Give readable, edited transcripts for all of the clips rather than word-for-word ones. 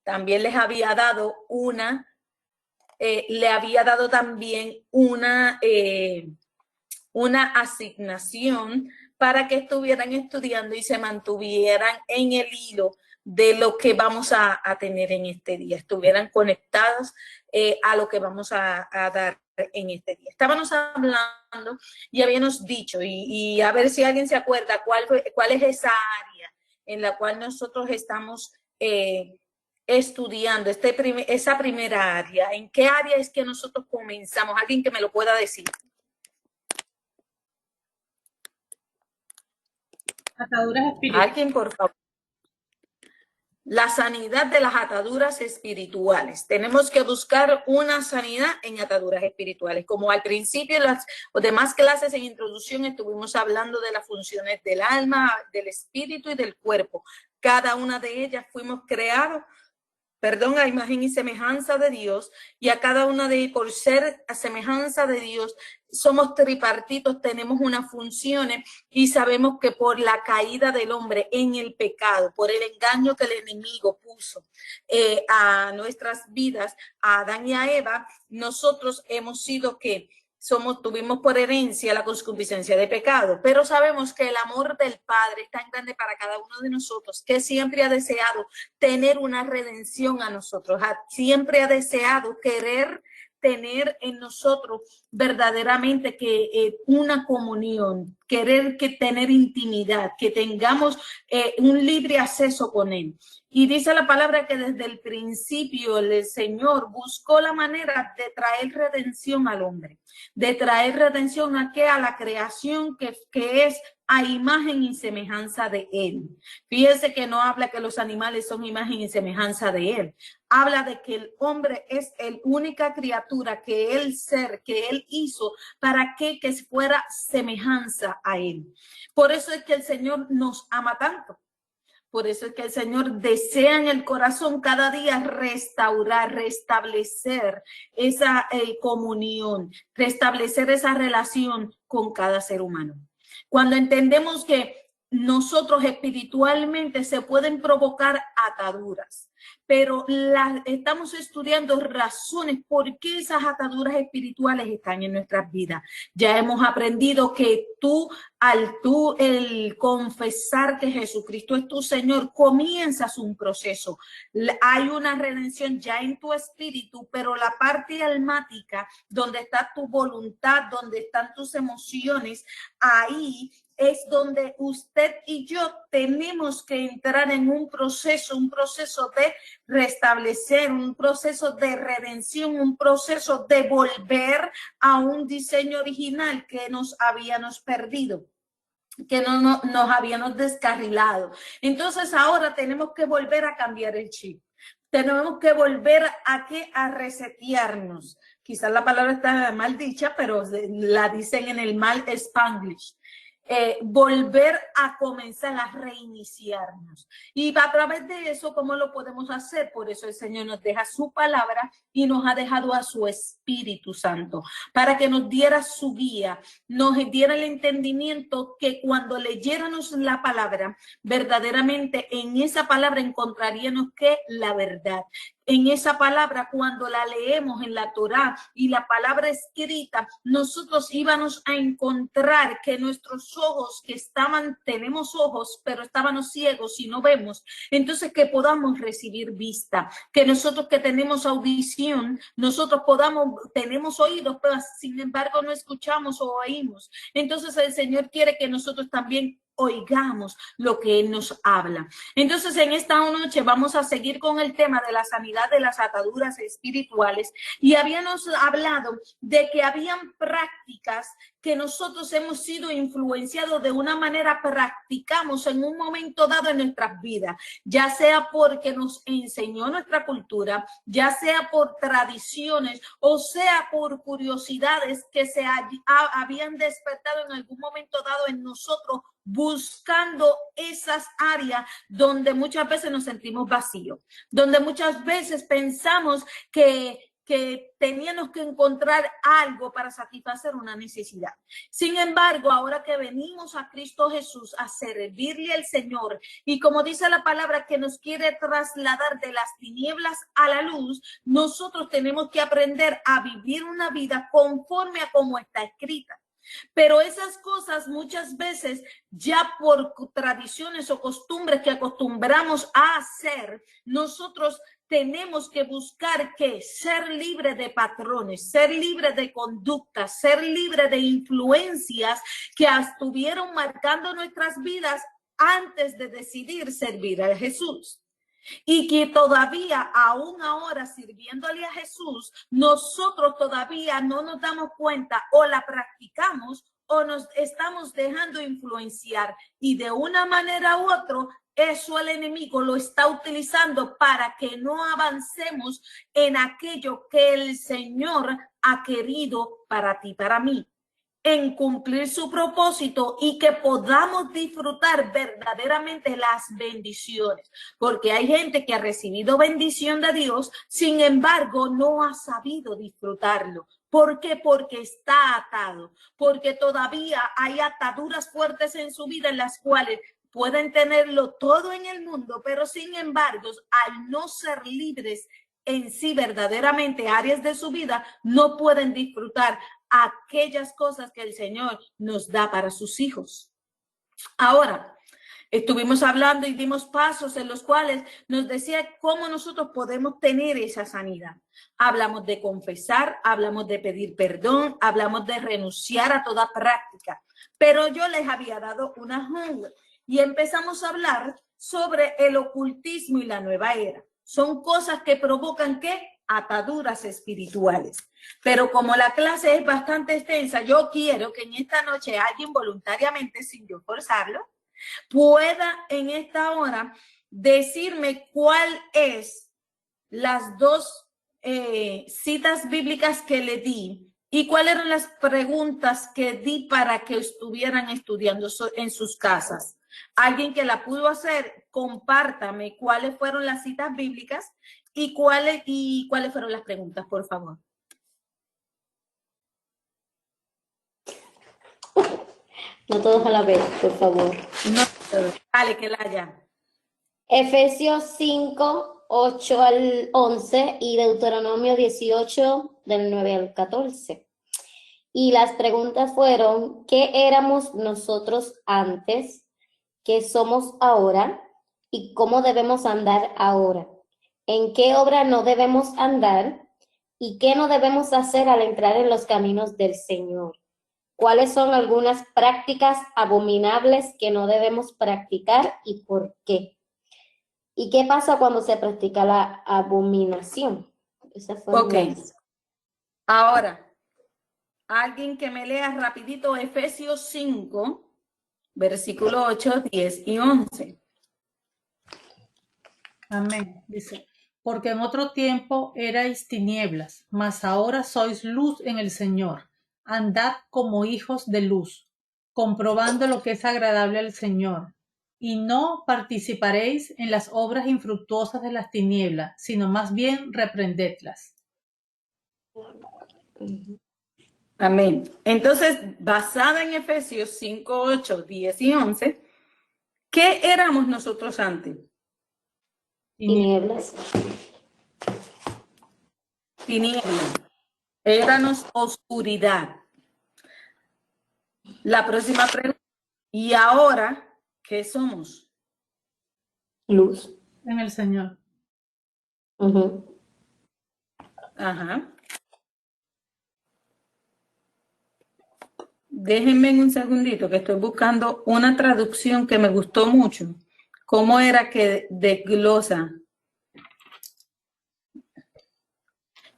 también les había dado le había dado también una asignación para que estuvieran estudiando y se mantuvieran en el hilo de lo que vamos a tener en este día, estuvieran conectados a lo que vamos a dar en este día. Estábamos hablando y habíamos dicho, y a ver si alguien se acuerda cuál es esa área en la cual nosotros estamos estudiando, esa primera área. ¿En qué área es que nosotros comenzamos? Alguien que me lo pueda decir. Ataduras espirituales. Alguien, por favor. La sanidad de las ataduras espirituales. Tenemos que buscar una sanidad en ataduras espirituales. Como al principio, las demás clases en introducción estuvimos hablando de las funciones del alma, del espíritu y del cuerpo. Cada una de ellas fuimos creados, a imagen y semejanza de Dios, y a cada una de ellas, por ser a semejanza de Dios, somos tripartitos, tenemos unas funciones, y sabemos que por la caída del hombre en el pecado, por el engaño que el enemigo puso a nuestras vidas, a Adán y a Eva, nosotros hemos sido que tuvimos por herencia la concupiscencia de pecado, pero sabemos que el amor del Padre es tan grande para cada uno de nosotros que siempre ha deseado tener una redención a nosotros, siempre ha deseado querer tener en nosotros verdaderamente que una comunión, querer tener intimidad, que tengamos un libre acceso con Él. Y dice la palabra que desde el principio el Señor buscó la manera de traer redención al hombre, de traer redención a la creación que es a imagen y semejanza de Él. Fíjese que no habla que los animales son imagen y semejanza de Él. Habla de que el hombre es la única criatura que Él hizo para que fuera semejanza a Él. Por eso es que el Señor nos ama tanto. Por eso es que el Señor desea en el corazón cada día restaurar, restablecer esa comunión, restablecer esa relación con cada ser humano. Cuando entendemos que nosotros espiritualmente se pueden provocar ataduras, pero estamos estudiando razones por qué esas ataduras espirituales están en nuestras vidas. Ya hemos aprendido que el confesar que Jesucristo es tu Señor, comienzas un proceso. Hay una redención ya en tu espíritu, pero la parte almática, donde está tu voluntad, donde están tus emociones, ahí es donde usted y yo tenemos que entrar en un proceso de restablecer, un proceso de redención, un proceso de volver a un diseño original que nos habíamos perdido, que nos habíamos descarrilado. Entonces ahora tenemos que volver a cambiar el chip. Tenemos que volver a resetearnos. Quizás la palabra está mal dicha, pero la dicen en el mal Spanglish. Volver a comenzar a reiniciarnos. Y a través de eso, ¿cómo lo podemos hacer? Por eso el Señor nos deja su palabra y nos ha dejado a su Espíritu Santo para que nos diera su guía, nos diera el entendimiento que cuando leyéramos la palabra, verdaderamente en esa palabra encontraríamos que la verdad. En esa palabra, cuando la leemos en la Torá y la palabra escrita, nosotros íbamos a encontrar que nuestros ojos tenemos ojos, pero estábamos ciegos y no vemos. Entonces, que podamos recibir vista, que nosotros que tenemos audición, nosotros tenemos oídos, pero sin embargo no escuchamos o oímos. Entonces, el Señor quiere que nosotros también oigamos lo que Él nos habla. Entonces, en esta noche vamos a seguir con el tema de la sanidad de las ataduras espirituales, y habíamos hablado de que habían prácticas que nosotros hemos sido influenciados de una manera, practicamos en un momento dado en nuestras vidas, ya sea porque nos enseñó nuestra cultura, ya sea por tradiciones o sea por curiosidades que se habían despertado en algún momento dado en nosotros, buscando esas áreas donde muchas veces nos sentimos vacíos, donde muchas veces pensamos que que teníamos que encontrar algo para satisfacer una necesidad. Sin embargo, ahora que venimos a Cristo Jesús a servirle al Señor, y como dice la palabra que nos quiere trasladar de las tinieblas a la luz, nosotros tenemos que aprender a vivir una vida conforme a como está escrita. Pero esas cosas muchas veces ya por tradiciones o costumbres que acostumbramos a hacer, nosotros tenemos que buscar que ser libre de patrones, ser libre de conductas, ser libre de influencias que estuvieron marcando nuestras vidas antes de decidir servir a Jesús. Y que todavía, aún ahora sirviéndole a Jesús, nosotros todavía no nos damos cuenta o la practicamos o nos estamos dejando influenciar. Y de una manera u otra, eso el enemigo lo está utilizando para que no avancemos en aquello que el Señor ha querido para ti, para mí, en cumplir su propósito y que podamos disfrutar verdaderamente las bendiciones. Porque hay gente que ha recibido bendición de Dios, sin embargo, no ha sabido disfrutarlo. ¿Por qué? Porque está atado, porque todavía hay ataduras fuertes en su vida en las cuales pueden tenerlo todo en el mundo, pero sin embargo, al no ser libres en sí verdaderamente áreas de su vida, no pueden disfrutar aquellas cosas que el Señor nos da para sus hijos. Ahora, estuvimos hablando y dimos pasos en los cuales nos decía cómo nosotros podemos tener esa sanidad. Hablamos de confesar, hablamos de pedir perdón, hablamos de renunciar a toda práctica. Pero yo les había dado una jungla y empezamos a hablar sobre el ocultismo y la nueva era. Son cosas que provocan, ¿qué? Ataduras espirituales. Pero como la clase es bastante extensa, yo quiero que en esta noche alguien voluntariamente, sin yo forzarlo, pueda en esta hora decirme cuál es las dos citas bíblicas que le di y cuáles eran las preguntas que di para que estuvieran estudiando en sus casas. Alguien que la pudo hacer, compártame cuáles fueron las citas bíblicas y cuáles fueron las preguntas, por favor. No todos a la vez, por favor. No, dale, que la haya. Efesios 5, 8 al 11 y Deuteronomio 18, del 9 al 14. Y las preguntas fueron, ¿qué éramos nosotros antes? ¿Qué somos ahora? ¿Y cómo debemos andar ahora? ¿En qué obra no debemos andar? ¿Y qué no debemos hacer al entrar en los caminos del Señor? ¿Cuáles son algunas prácticas abominables que no debemos practicar y por qué? ¿Y qué pasa cuando se practica la abominación? Esa fue Ahora, alguien que me lea rapidito Efesios 5, versículo 8, 10 y 11. Amén. Dice, porque en otro tiempo erais tinieblas, mas ahora sois luz en el Señor. Andad como hijos de luz, comprobando lo que es agradable al Señor. Y no participaréis en las obras infructuosas de las tinieblas, sino más bien reprendedlas. Amén. Entonces, basada en Efesios 5, 8, 10 y 11, ¿qué éramos nosotros antes? Tinieblas. Tinieblas. Éranos oscuridad. La próxima pregunta. ¿Y ahora qué somos? Luz. En el Señor. Ajá. Déjenme un segundito que estoy buscando una traducción que me gustó mucho. ¿Cómo era que desglosa?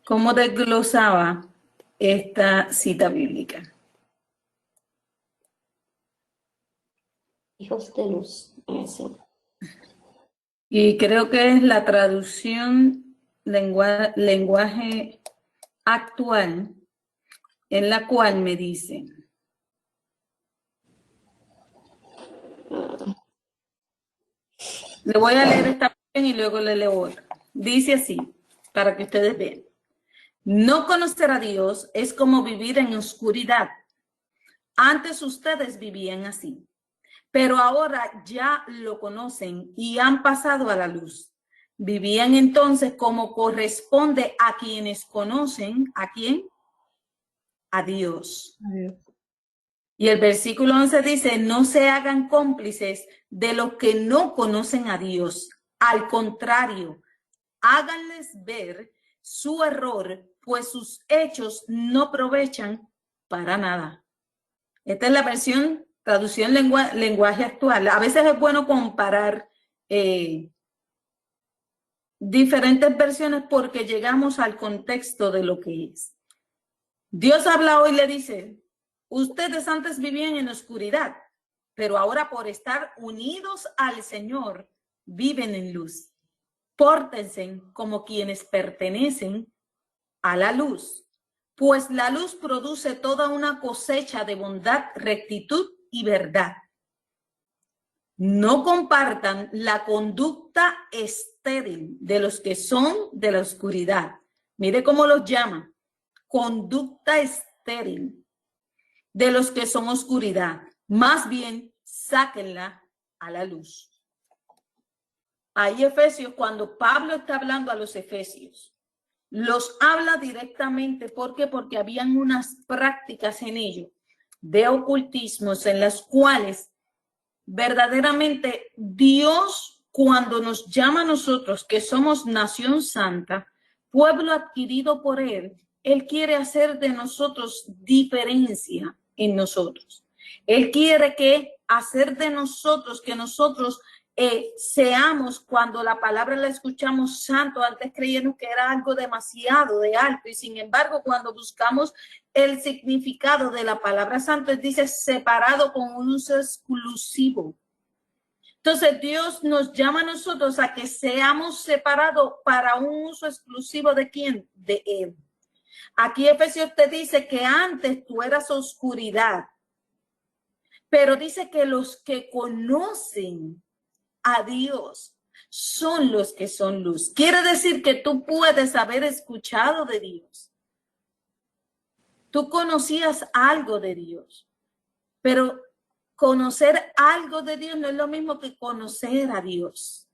¿Cómo desglosaba esta cita bíblica? Hijos de luz. Sí. Y creo que es la traducción lenguaje actual, en la cual me dice. Le voy a leer esta y luego le leo otra. Dice así, para que ustedes vean. No conocer a Dios es como vivir en oscuridad. Antes ustedes vivían así, pero ahora ya lo conocen y han pasado a la luz. Vivían entonces como corresponde a quienes conocen, ¿a quién? A Dios. Adiós. Y el versículo 11 dice, no se hagan cómplices de los que no conocen a Dios. Al contrario, háganles ver su error, pues sus hechos no aprovechan para nada. Esta es la versión, traducción lenguaje actual. A veces es bueno comparar diferentes versiones porque llegamos al contexto de lo que es. Dios habla hoy y le dice, ustedes antes vivían en oscuridad, pero ahora por estar unidos al Señor, viven en luz. Pórtense como quienes pertenecen a la luz, pues la luz produce toda una cosecha de bondad, rectitud y verdad. No compartan la conducta estéril de los que son de la oscuridad. Mire cómo los llama. Conducta estéril de los que son oscuridad. Más bien, sáquenla a la luz. Ahí Efesios, cuando Pablo está hablando a los efesios, los habla directamente. ¿Por qué? Porque habían unas prácticas en ellos de ocultismos en las cuales verdaderamente Dios, cuando nos llama a nosotros, que somos nación santa, pueblo adquirido por Él, Él quiere hacer de nosotros diferencia en nosotros. Él quiere hacer de nosotros, que nosotros seamos, cuando la palabra la escuchamos santo, antes creyeron que era algo demasiado de alto, y sin embargo cuando buscamos el significado de la palabra santo, dice separado con un uso exclusivo. Entonces Dios nos llama a nosotros a que seamos separados para un uso exclusivo ¿de quién? De Él. Aquí Efesios te dice que antes tú eras oscuridad, pero dice que los que conocen a Dios son los que son luz. Quiere decir que tú puedes haber escuchado de Dios. Tú conocías algo de Dios, pero conocer algo de Dios no es lo mismo que conocer a Dios.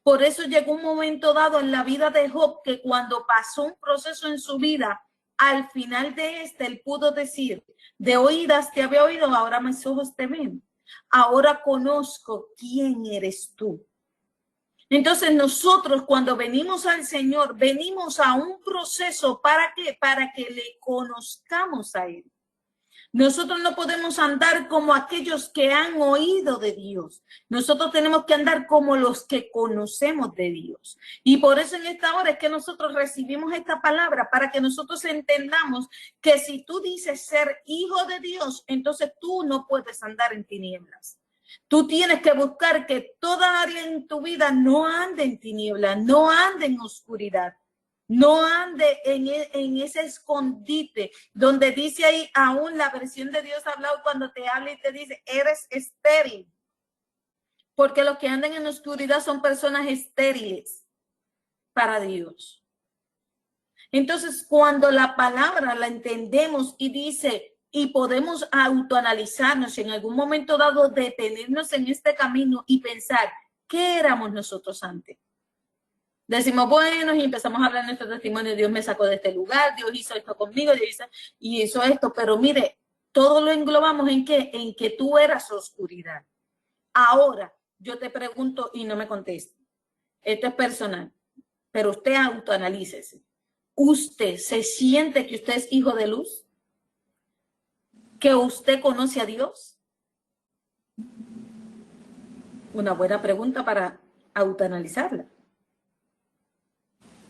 Por eso llegó un momento dado en la vida de Job que cuando pasó un proceso en su vida, al final de él pudo decir, de oídas te había oído, ahora mis ojos te ven. Ahora conozco quién eres tú. Entonces nosotros cuando venimos al Señor, venimos a un proceso ¿para qué? Para que le conozcamos a Él. Nosotros no podemos andar como aquellos que han oído de Dios. Nosotros tenemos que andar como los que conocemos de Dios. Y por eso en esta hora es que nosotros recibimos esta palabra, para que nosotros entendamos que si tú dices ser hijo de Dios, entonces tú no puedes andar en tinieblas. Tú tienes que buscar que toda área en tu vida no ande en tinieblas, no ande en oscuridad. No ande en ese escondite donde dice ahí, aún la versión de Dios hablado cuando te habla y te dice, eres estéril. Porque los que andan en la oscuridad son personas estériles para Dios. Entonces, cuando la palabra la entendemos y dice, y podemos autoanalizarnos y en algún momento dado detenernos en este camino y pensar, ¿qué éramos nosotros antes? Decimos, bueno, y empezamos a hablar de nuestro testimonio, Dios me sacó de este lugar, Dios hizo esto conmigo, Dios hizo esto, pero mire, todo lo englobamos ¿en qué? En que tú eras oscuridad. Ahora, yo te pregunto y no me conteste. Esto es personal, pero usted autoanalícese. ¿Usted se siente que usted es hijo de luz? ¿Que usted conoce a Dios? Una buena pregunta para autoanalizarla.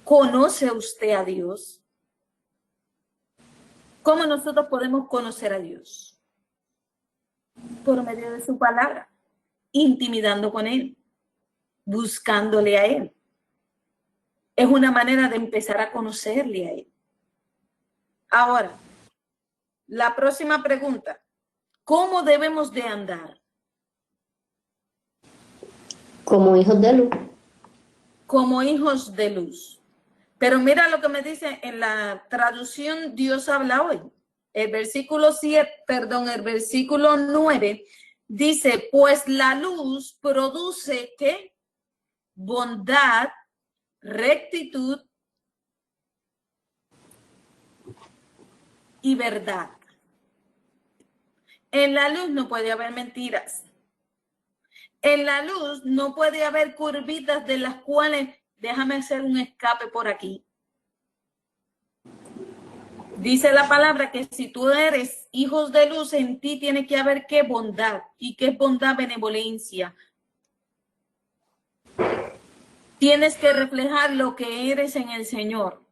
¿Conoce usted a Dios? ¿Cómo nosotros podemos conocer a Dios? Por medio de su palabra, intimidando con Él, buscándole a Él. Es una manera de empezar a conocerle a Él. Ahora, la próxima pregunta. ¿Cómo debemos de andar? Como hijos de luz. Como hijos de luz. Pero mira lo que me dice en la traducción Dios habla hoy. El versículo 9 dice, pues la luz produce ¿qué? Bondad, rectitud y verdad. En la luz no puede haber mentiras. En la luz no puede haber curvitas de las cuales, déjame hacer un escape por aquí. Dice la palabra que si tú eres hijos de luz, en ti tiene que haber qué bondad. ¿Y qué bondad? Benevolencia. Tienes que reflejar lo que eres en el Señor.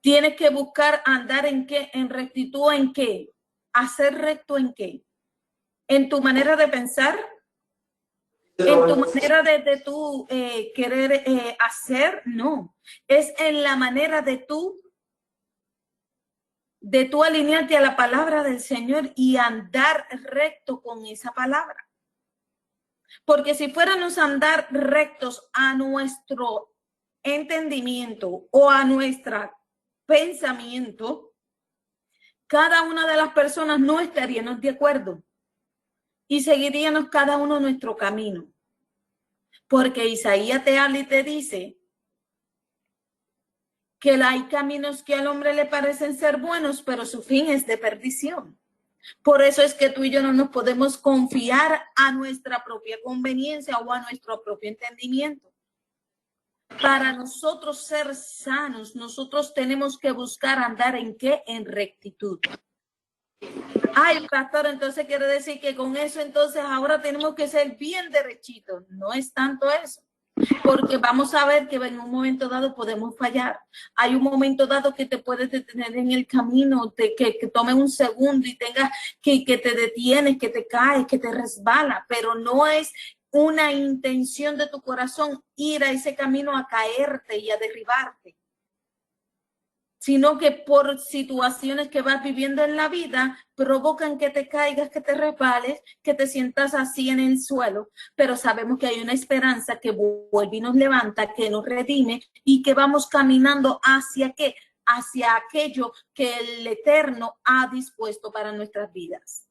Tienes que buscar andar en qué, en rectitud en qué, hacer recto en qué, en tu manera de pensar, en tu manera de tú querer hacer, no. Es en la manera de tú alinearte a la palabra del Señor y andar recto con esa palabra. Porque si fuéramos a andar rectos a nuestro entendimiento o a nuestro pensamiento, cada una de las personas no estaríamos de acuerdo y seguiríamos cada uno nuestro camino. Porque Isaías te habla y te dice que hay caminos que al hombre le parecen ser buenos, pero su fin es de perdición. Por eso es que tú y yo no nos podemos confiar a nuestra propia conveniencia o a nuestro propio entendimiento. Para nosotros ser sanos, nosotros tenemos que buscar andar en qué? En rectitud. Ay, pastor, entonces quiere decir que con eso entonces ahora tenemos que ser bien derechitos. No es tanto eso. Porque vamos a ver que en un momento dado podemos fallar. Hay un momento dado que te puedes detener en el camino, que tome un segundo y tengas que te detienes, que te caes, que te resbala, pero no es una intención de tu corazón ir a ese camino a caerte y a derribarte, sino que por situaciones que vas viviendo en la vida provocan que te caigas, que te resbales, que te sientas así en el suelo, pero sabemos que hay una esperanza que vuelve y nos levanta, que nos redime y que vamos caminando hacia qué, hacia aquello que el Eterno ha dispuesto para nuestras vidas.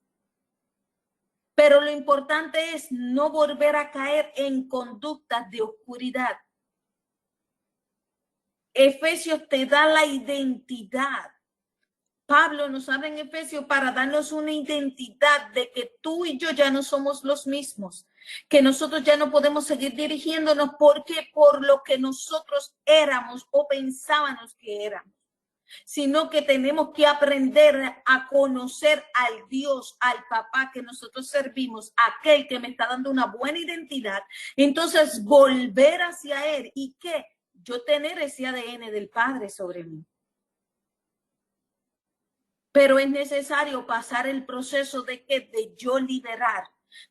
Pero lo importante es no volver a caer en conductas de oscuridad. Efesios te da la identidad. Pablo nos habla en Efesios para darnos una identidad de que tú y yo ya no somos los mismos, que nosotros ya no podemos seguir dirigiéndonos porque por lo que nosotros éramos o pensábamos que éramos, sino que tenemos que aprender a conocer al Dios, al papá que nosotros servimos, aquel que me está dando una buena identidad. Entonces volver hacia él y que yo tener ese ADN del Padre sobre mí. Pero es necesario pasar el proceso de yo liberar,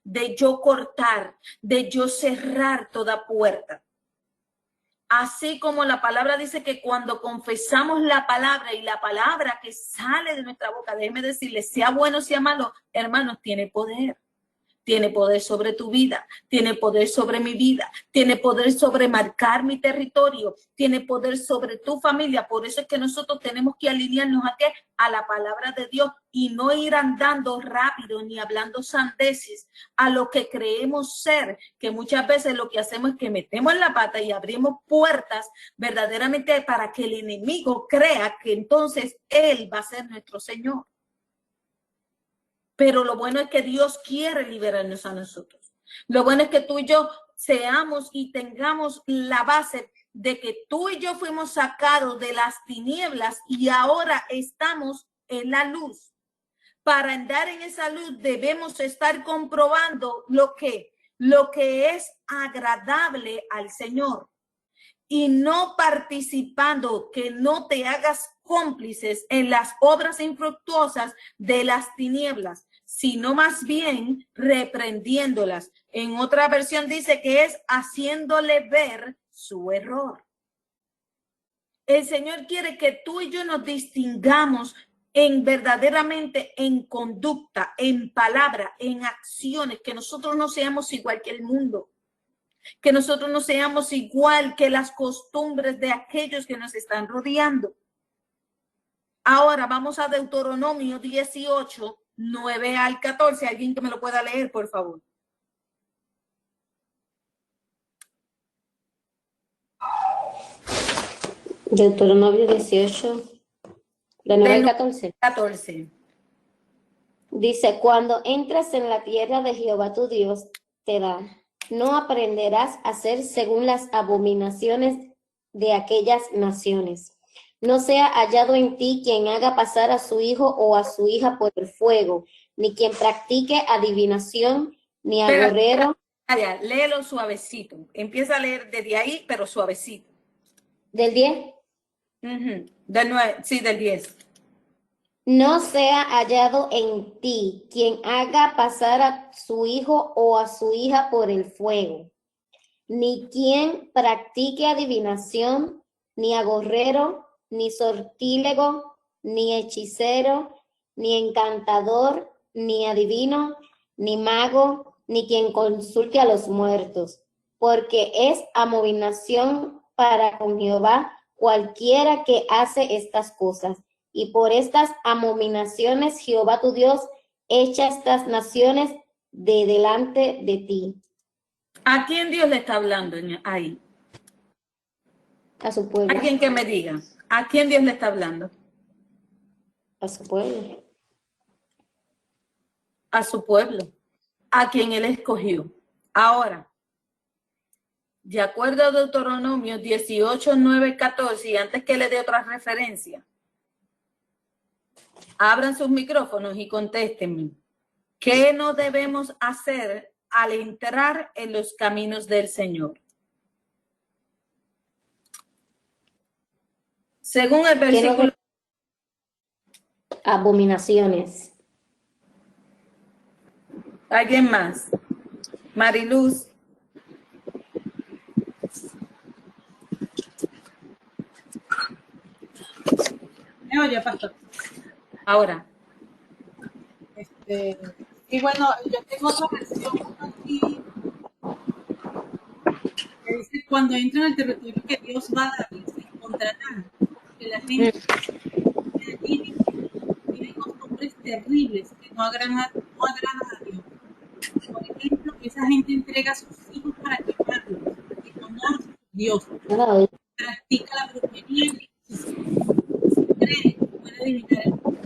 de yo cortar, de yo cerrar toda puerta. Así como la palabra dice que cuando confesamos la palabra y la palabra que sale de nuestra boca, déjeme decirle, sea bueno, sea malo, hermanos, tiene poder. Tiene poder sobre tu vida, tiene poder sobre mi vida, tiene poder sobre marcar mi territorio, tiene poder sobre tu familia. Por eso es que nosotros tenemos que alinearnos ¿a qué? A la palabra de Dios y no ir andando rápido ni hablando sandeces a lo que creemos ser, que muchas veces lo que hacemos es que metemos la pata y abrimos puertas verdaderamente para que el enemigo crea que entonces él va a ser nuestro Señor. Pero lo bueno es que Dios quiere liberarnos a nosotros. Lo bueno es que tú y yo seamos y tengamos la base de que tú y yo fuimos sacados de las tinieblas y ahora estamos en la luz. Para andar en esa luz debemos estar comprobando lo que es agradable al Señor y no participando, que no te hagas cómplices en las obras infructuosas de las tinieblas, sino más bien reprendiéndolas. En otra versión dice que es haciéndole ver su error. El Señor quiere que tú y yo nos distingamos verdaderamente en conducta, en palabra, en acciones, que nosotros no seamos igual que el mundo. que nosotros no seamos igual que las costumbres de aquellos que nos están rodeando. Ahora vamos a Deuteronomio 18, 9 al 14. Alguien que me lo pueda leer, por favor. Deuteronomio 18, de 9 al 14. 14. Dice, cuando entres en la tierra de Jehová tu Dios te da, no aprenderás a hacer según las abominaciones de aquellas naciones. No sea hallado en ti quien haga pasar a su hijo o a su hija por el fuego, ni quien practique adivinación, ni agorrero. Léelo suavecito. Empieza a leer desde ahí, pero suavecito. ¿Del 10? Del 9, sí, del 10. No sea hallado en ti quien haga pasar a su hijo o a su hija por el fuego, ni quien practique adivinación, ni agorrero, ni sortílego, ni hechicero, ni encantador, ni adivino, ni mago, ni quien consulte a los muertos, porque es abominación para con Jehová cualquiera que hace estas cosas. Y por estas abominaciones Jehová tu Dios echa estas naciones de delante de ti. ¿A quién Dios le está hablando ahí? A su pueblo. Alguien que me diga. ¿A quién Dios le está hablando? A su pueblo. A su pueblo. A quien Él escogió. Ahora, de acuerdo a Deuteronomio 18, 9, 14, y antes que le dé otra referencia, abran sus micrófonos y contéstenme. ¿Qué no debemos hacer al entrar en los caminos del Señor? Según el versículo. Abominaciones. ¿Alguien más? Mariluz. ¿Me oye, pastor? Ahora. Y bueno, yo tengo otra versión aquí que dice, cuando entren al territorio que Dios va a darles, encontrarán que la gente de allí tiene costumbres terribles que no agradan a Dios. Por ejemplo, esa gente entrega a sus hijos para quemarlos, porque conoce a Dios, practica la brujería y cree que puede adivinar el futuro.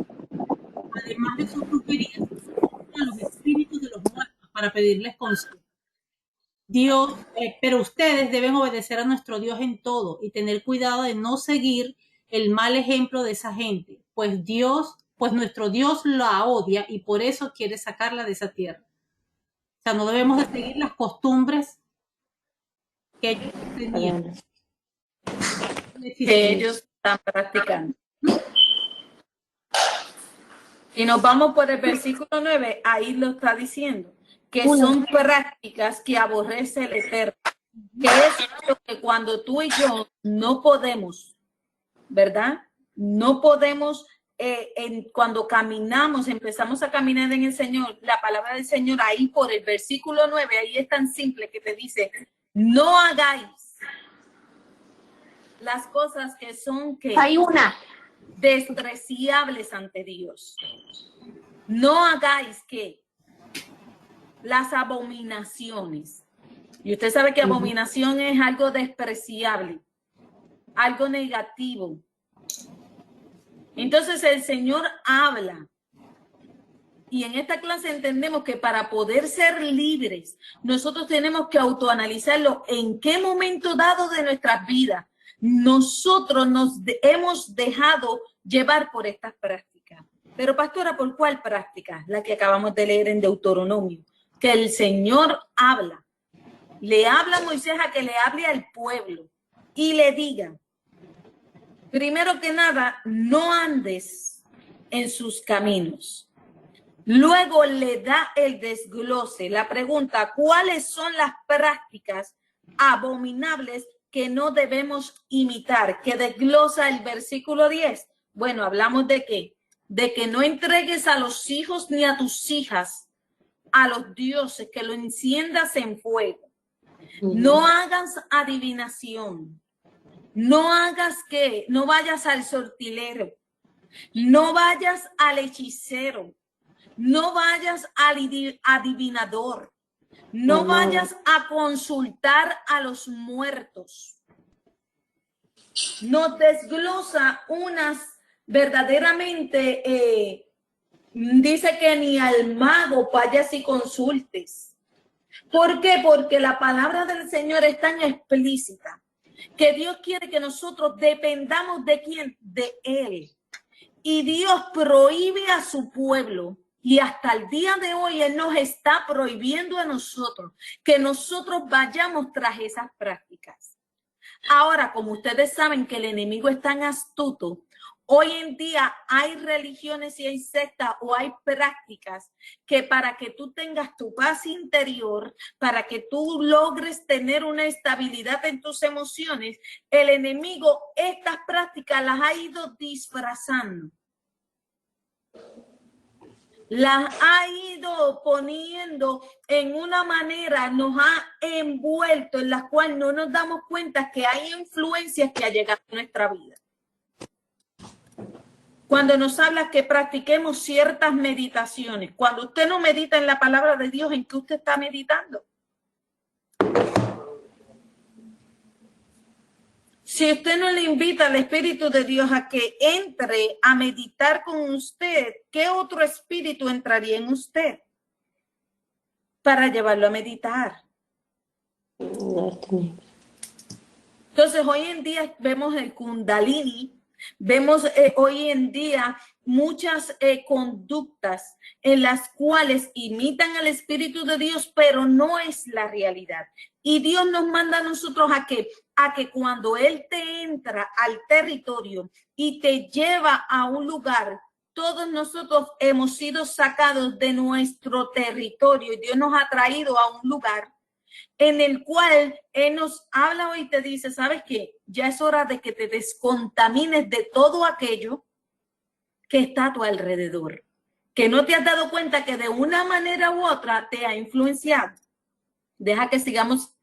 Además de sus brujerías, a los espíritus de los muertos para pedirles consejo. Dios, pero ustedes deben obedecer a nuestro Dios en todo y tener cuidado de no seguir el mal ejemplo de esa gente, pues nuestro Dios la odia y por eso quiere sacarla de esa tierra. O sea, no debemos de seguir las costumbres que ellos tenían. Que ellos están practicando. Y nos vamos por el versículo 9, ahí lo está diciendo, que son prácticas que aborrece el Eterno, que es lo que cuando tú y yo no podemos, ¿verdad? No podemos, cuando caminamos, empezamos a caminar en el Señor, la palabra del Señor ahí por el versículo 9, ahí es tan simple que te dice, no hagáis las cosas que son que hay una despreciables ante Dios. No hagáis que las abominaciones. Y usted sabe que abominación es algo despreciable, algo negativo. Entonces el Señor habla. Y en esta clase entendemos que para poder ser libres, nosotros tenemos que autoanalizarlo en qué momento dado de nuestras vidas nosotros nos hemos dejado llevar por estas prácticas. Pero pastora, ¿por cuál práctica? La que acabamos de leer en Deuteronomio, que el Señor habla. Le habla a Moisés a que le hable al pueblo y le diga, primero que nada, no andes en sus caminos. Luego le da el desglose, la pregunta, ¿cuáles son las prácticas abominables que no debemos imitar? Que desglosa el versículo 10. Bueno, hablamos de qué? De que no entregues a los hijos ni a tus hijas a los dioses, que lo enciendas en fuego. No hagas adivinación. No hagas que, no vayas al sortilero. No vayas al hechicero. No vayas al adivinador. No vayas a consultar a los muertos. Nos desglosa unas verdaderamente, dice que ni al mago vayas y consultes. ¿Por qué? Porque la palabra del Señor es tan explícita que Dios quiere que nosotros dependamos de quién, de Él. Y Dios prohíbe a su pueblo, y hasta el día de hoy Él nos está prohibiendo a nosotros que nosotros vayamos tras esas prácticas. Ahora, como ustedes saben que el enemigo es tan astuto, hoy en día hay religiones y hay sectas o hay prácticas que para que tú tengas tu paz interior, para que tú logres tener una estabilidad en tus emociones, el enemigo estas prácticas las ha ido disfrazando. Las ha ido poniendo en una manera, nos ha envuelto en la cual no nos damos cuenta que hay influencias que ha llegado a nuestra vida. Cuando nos habla que practiquemos ciertas meditaciones, cuando usted no medita en la palabra de Dios, ¿en qué usted está meditando? Si usted no le invita al Espíritu de Dios a que entre a meditar con usted, ¿qué otro espíritu entraría en usted para llevarlo a meditar? Entonces, hoy en día vemos el Kundalini, vemos hoy en día muchas conductas en las cuales imitan al Espíritu de Dios, pero no es la realidad. Y Dios nos manda a nosotros a que cuando Él te entra al territorio y te lleva a un lugar, todos nosotros hemos sido sacados de nuestro territorio y Dios nos ha traído a un lugar en el cual Él nos habla hoy y te dice, ¿sabes qué? Ya es hora de que te descontamines de todo aquello que está a tu alrededor, que no te has dado cuenta que de una manera u otra te ha influenciado. Deja que sigamos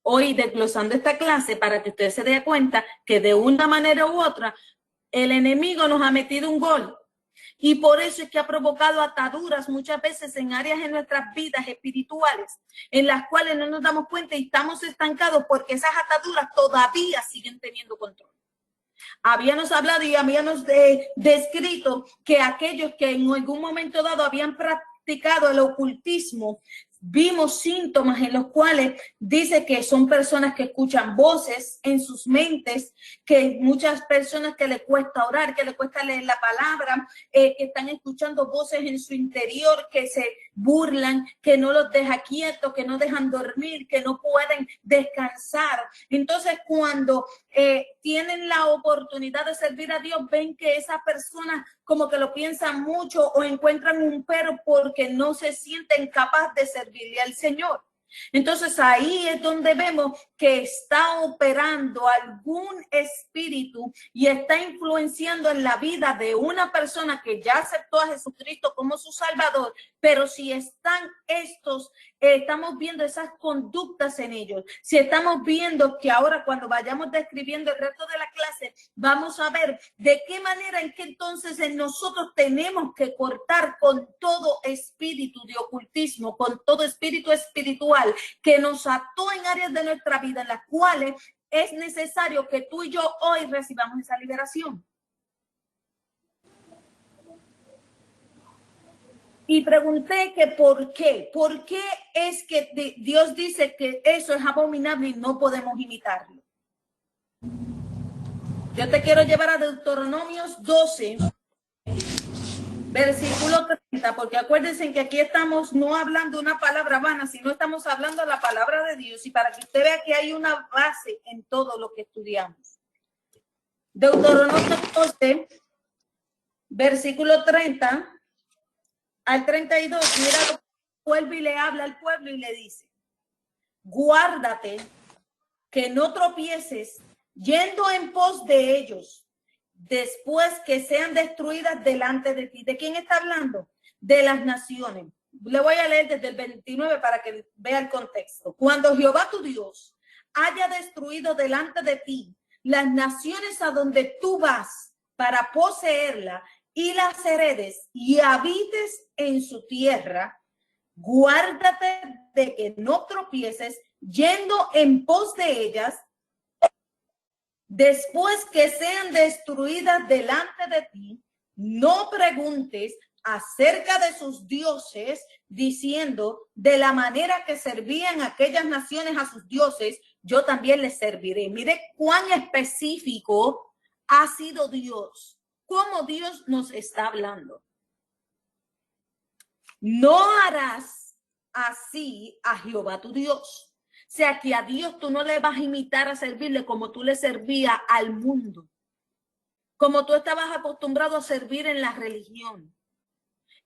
hoy desglosando esta clase para que usted se dé cuenta que de una manera u otra el enemigo nos ha metido un gol. Y por eso es que ha provocado ataduras muchas veces en áreas de nuestras vidas espirituales, en las cuales no nos damos cuenta y estamos estancados porque esas ataduras todavía siguen teniendo control. Habíamos hablado y habíamos descrito que aquellos que en algún momento dado habían practicado el ocultismo, vimos síntomas en los cuales dice que son personas que escuchan voces en sus mentes, que muchas personas que les cuesta orar, que les cuesta leer la palabra, que están escuchando voces en su interior, que se burlan, que no los deja quietos, que no dejan dormir, que no pueden descansar. Entonces, cuando tienen la oportunidad de servir a Dios, ven que esas personas como que lo piensan mucho o encuentran un pero porque no se sienten capaces de servirle al Señor. Entonces ahí es donde vemos que está operando algún espíritu y está influenciando en la vida de una persona que ya aceptó a Jesucristo como su Salvador, pero si están estamos viendo esas conductas en ellos, si estamos viendo que ahora cuando vayamos describiendo el resto de la clase, vamos a ver de qué manera en que entonces nosotros tenemos que cortar con todo espíritu de ocultismo, con todo espíritu espiritual que nos ató en áreas de nuestra vida en las cuales es necesario que tú y yo hoy recibamos esa liberación. Y pregunté que por qué es que Dios dice que eso es abominable y no podemos imitarlo. Yo te quiero llevar a Deuteronomios 12, versículo 30, porque acuérdense que aquí estamos no hablando una palabra vana, sino estamos hablando la palabra de Dios, y para que usted vea que hay una base en todo lo que estudiamos. Deuteronomio 12, versículo 30 al 32, mira lo que vuelve y le habla al pueblo y le dice: guárdate que no tropieces yendo en pos de ellos, después que sean destruidas delante de ti. ¿De quién está hablando? De las naciones. Le voy a leer desde el 29 para que vea el contexto. Cuando Jehová tu Dios haya destruido delante de ti las naciones a donde tú vas para poseerla y las heredes y habites en su tierra, guárdate de que no tropieces yendo en pos de ellas después que sean destruidas delante de ti. No preguntes acerca de sus dioses, diciendo, de la manera que servían aquellas naciones a sus dioses, yo también les serviré. Mire cuán específico ha sido Dios, cómo Dios nos está hablando. No harás así a Jehová tu Dios. O sea, que a Dios tú no le vas a imitar a servirle como tú le servías al mundo, como tú estabas acostumbrado a servir en la religión.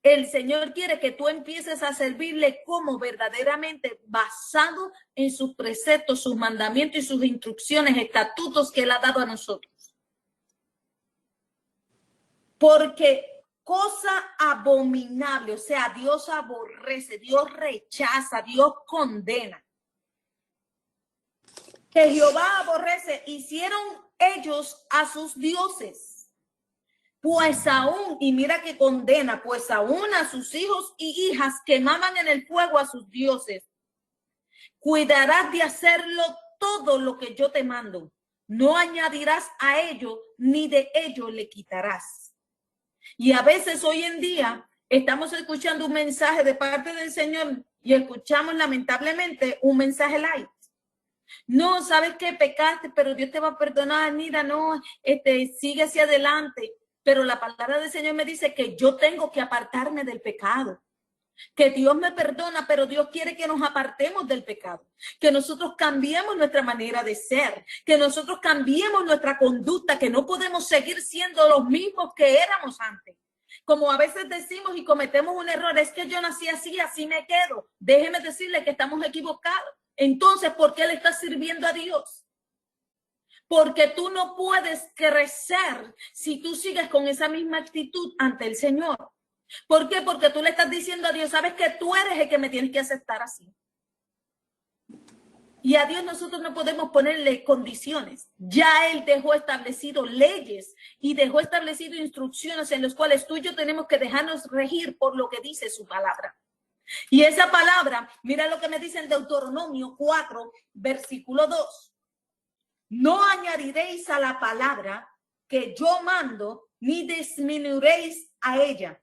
El Señor quiere que tú empieces a servirle como verdaderamente basado en sus preceptos, sus mandamientos y sus instrucciones, estatutos que Él ha dado a nosotros. Porque cosa abominable, o sea, Dios aborrece, Dios rechaza, Dios condena. Que Jehová aborrece, hicieron ellos a sus dioses. Pues aún, y mira que condena, pues aún a sus hijos y hijas quemaban en el fuego a sus dioses. Cuidarás de hacerlo todo lo que yo te mando. No añadirás a ello, ni de ello le quitarás. Y a veces hoy en día estamos escuchando un mensaje de parte del Señor y escuchamos lamentablemente un mensaje light. No, ¿sabes qué? Pecaste, pero Dios te va a perdonar. Mira, no, sigue hacia adelante. Pero la palabra del Señor me dice que yo tengo que apartarme del pecado. Que Dios me perdona, pero Dios quiere que nos apartemos del pecado. Que nosotros cambiemos nuestra manera de ser. Que nosotros cambiemos nuestra conducta. Que no podemos seguir siendo los mismos que éramos antes. Como a veces decimos y cometemos un error, es que yo nací así, así me quedo. Déjeme decirle que estamos equivocados. Entonces, ¿por qué le estás sirviendo a Dios? Porque tú no puedes crecer si tú sigues con esa misma actitud ante el Señor. ¿Por qué? Porque tú le estás diciendo a Dios, sabes que tú eres el que me tienes que aceptar así. Y a Dios nosotros no podemos ponerle condiciones. Ya Él dejó establecido leyes y dejó establecido instrucciones en las cuales tú y yo tenemos que dejarnos regir por lo que dice su palabra. Y esa palabra, mira lo que me dice en Deuteronomio 4, versículo 2. No añadiréis a la palabra que yo mando, ni disminuiréis a ella,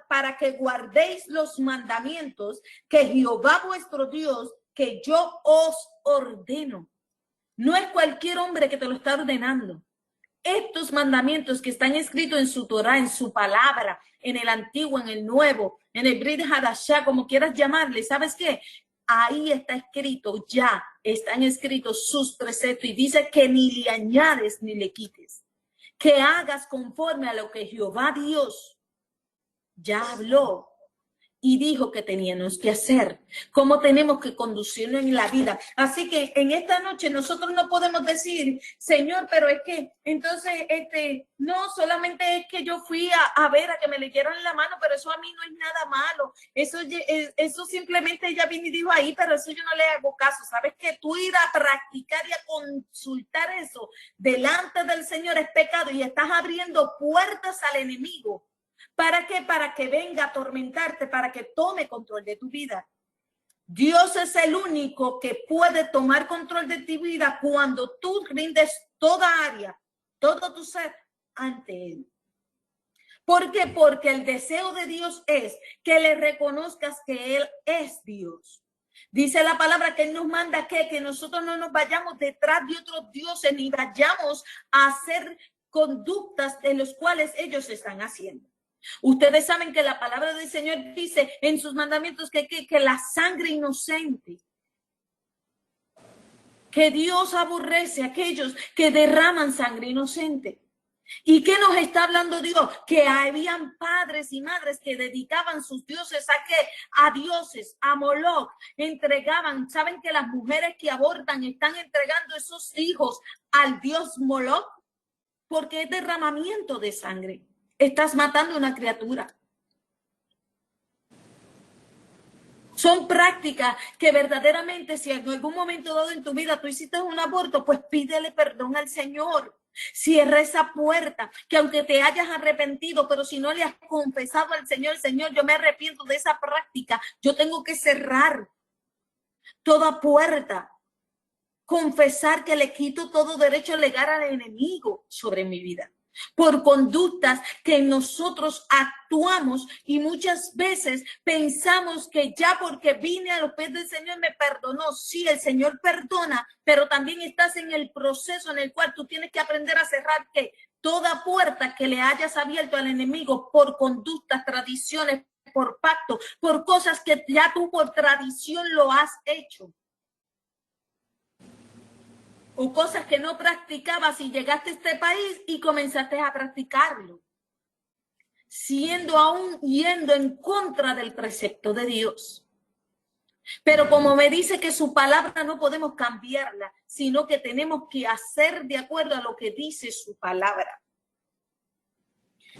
para que guardéis los mandamientos que Jehová vuestro Dios, que yo os ordeno. No es cualquier hombre que te lo está ordenando. Estos mandamientos que están escritos en su Torah, en su palabra, en el antiguo, en el nuevo, en el Brit Hadashah, como quieras llamarle, ¿sabes qué? Ahí está escrito, ya están escritos sus preceptos y dice que ni le añades ni le quites, que hagas conforme a lo que Jehová Dios ya habló y dijo que teníamos que hacer, cómo tenemos que conducirnos en la vida. Así que en esta noche nosotros no podemos decir, Señor, pero es que entonces, no, solamente es que yo fui a ver a que me leyeron la mano, pero eso a mí no es nada malo. Eso simplemente ella vino y dijo ahí, pero eso yo no le hago caso. ¿Sabes que tú ir a practicar y a consultar eso delante del Señor es pecado y estás abriendo puertas al enemigo? ¿Para qué? Para que venga a atormentarte, para que tome control de tu vida. Dios es el único que puede tomar control de tu vida cuando tú rindes toda área, todo tu ser ante Él. ¿Por qué? Porque el deseo de Dios es que le reconozcas que Él es Dios. Dice la palabra que Él nos manda que nosotros no nos vayamos detrás de otros dioses ni vayamos a hacer conductas de los cuales ellos están haciendo. Ustedes saben que la palabra del Señor dice en sus mandamientos que la sangre inocente, que Dios aborrece a aquellos que derraman sangre inocente. ¿Y qué nos está hablando Dios? Que habían padres y madres que dedicaban sus dioses a dioses, a Moloch, entregaban. ¿Saben que las mujeres que abortan están entregando esos hijos al dios Moloch? Porque es derramamiento de sangre. Estás matando a una criatura. Son prácticas que verdaderamente, si en algún momento dado en tu vida tú hiciste un aborto, pues pídele perdón al Señor. Cierra esa puerta, que aunque te hayas arrepentido, pero si no le has confesado al Señor, Señor, yo me arrepiento de esa práctica, yo tengo que cerrar toda puerta, confesar que le quito todo derecho legal al enemigo sobre mi vida, por conductas que nosotros actuamos y muchas veces pensamos que ya porque vine a los pies del Señor me perdonó. Sí, el Señor perdona, pero también estás en el proceso en el cual tú tienes que aprender a cerrar que toda puerta que le hayas abierto al enemigo por conductas, tradiciones, por pacto, por cosas que ya tú por tradición lo has hecho, o cosas que no practicabas y llegaste a este país y comenzaste a practicarlo, siendo aún yendo en contra del precepto de Dios. Pero como me dice que su palabra no podemos cambiarla, sino que tenemos que hacer de acuerdo a lo que dice su palabra.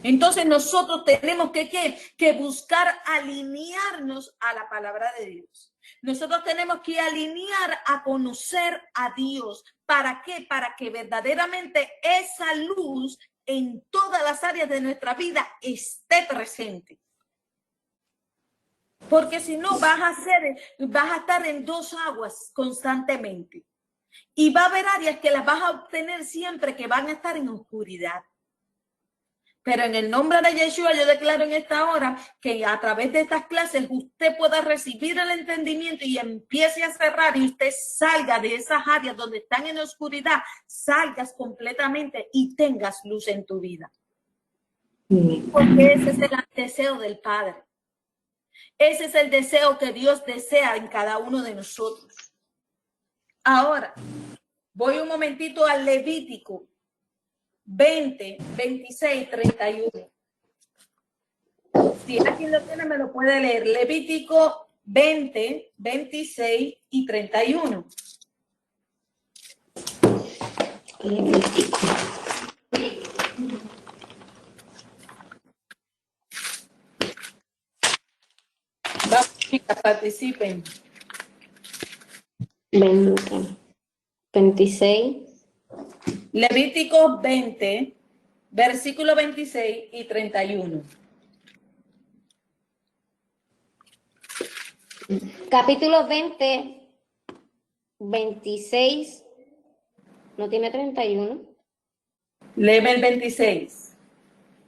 Entonces nosotros tenemos que buscar alinearnos a la palabra de Dios. Nosotros tenemos que alinear a conocer a Dios. ¿Para qué? Para que verdaderamente esa luz en todas las áreas de nuestra vida esté presente. Porque si no vas a estar en dos aguas constantemente. Y va a haber áreas que las vas a obtener siempre que van a estar en oscuridad. Pero en el nombre de Yeshua yo declaro en esta hora que a través de estas clases usted pueda recibir el entendimiento y empiece a cerrar y usted salga de esas áreas donde están en oscuridad, salgas completamente y tengas luz en tu vida. Porque ese es el deseo del Padre. Ese es el deseo que Dios desea en cada uno de nosotros. Ahora, voy un momentito al Levítico 20, 26, 31. Si alguien lo tiene, me lo puede leer. Levítico 20, 26 y 31. Levítico. Vamos, chicas, participen. 20, 26. Levítico 20, versículo 26 y 31. Capítulo 20, 26. ¿No tiene 31? Léeme el 26.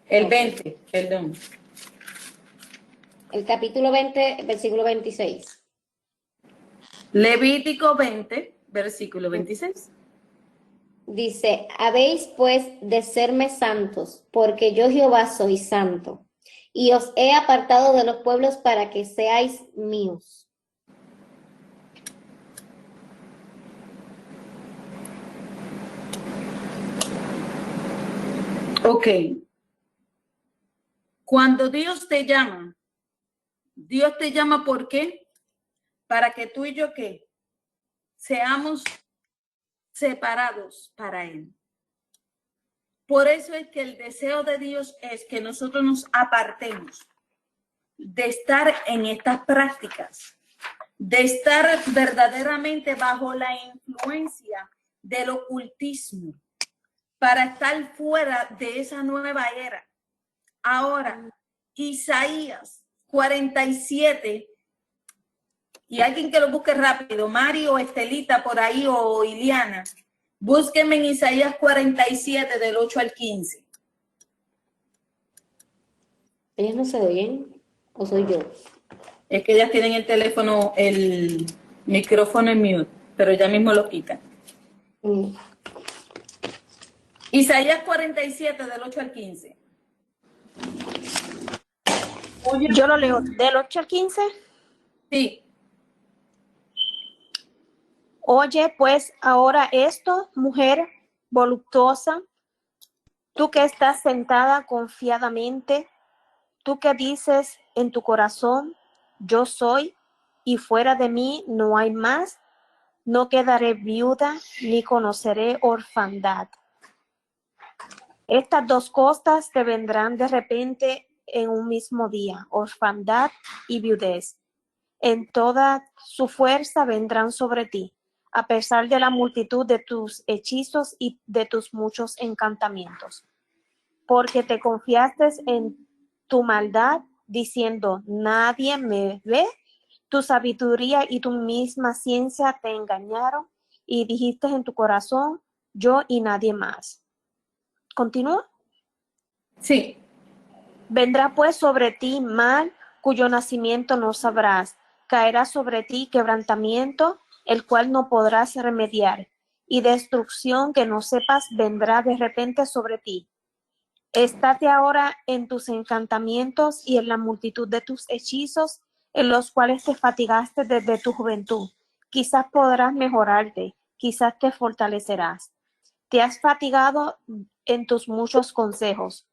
El 20, perdón. El capítulo 20, versículo 26. Levítico 20, versículo 26. Dice, habéis pues de serme santos, porque yo Jehová soy santo, y os he apartado de los pueblos para que seáis míos. Ok. Cuando Dios te llama ¿por qué? Para que tú y yo, ¿qué? Seamos separados para Él. Por eso es que el deseo de Dios es que nosotros nos apartemos de estar en estas prácticas, de estar verdaderamente bajo la influencia del ocultismo, para estar fuera de esa nueva era. Ahora, Isaías 47, y alguien que lo busque rápido, Mario o Estelita por ahí o Iliana, búsquenme en Isaías 47 del 8 al 15. ¿Ellas no se oyen? ¿O soy yo? Es que ellas tienen el teléfono, el micrófono en mute, pero ya mismo lo quitan. Isaías 47 del 8 al 15. Oye, yo lo leo del 8 al 15. Sí. Oye, pues ahora esto, mujer voluptuosa, tú que estás sentada confiadamente, tú que dices en tu corazón, yo soy, y fuera de mí no hay más, no quedaré viuda, ni conoceré orfandad. Estas dos cosas te vendrán de repente en un mismo día, orfandad y viudez. en toda su fuerza vendrán sobre ti, a pesar de la multitud de tus hechizos y de tus muchos encantamientos. Porque te confiaste en tu maldad, diciendo, nadie me ve. Tu sabiduría y tu misma ciencia te engañaron, y dijiste en tu corazón, yo y nadie más. ¿Continúa? Sí. Vendrá pues sobre ti mal, cuyo nacimiento no sabrás. Caerá sobre ti quebrantamiento, el cual no podrás remediar, y destrucción que no sepas vendrá de repente sobre ti. Estate ahora en tus encantamientos y en la multitud de tus hechizos, en los cuales te fatigaste desde tu juventud. Quizás podrás mejorarte, quizás te fortalecerás. Te has fatigado en tus muchos consejos.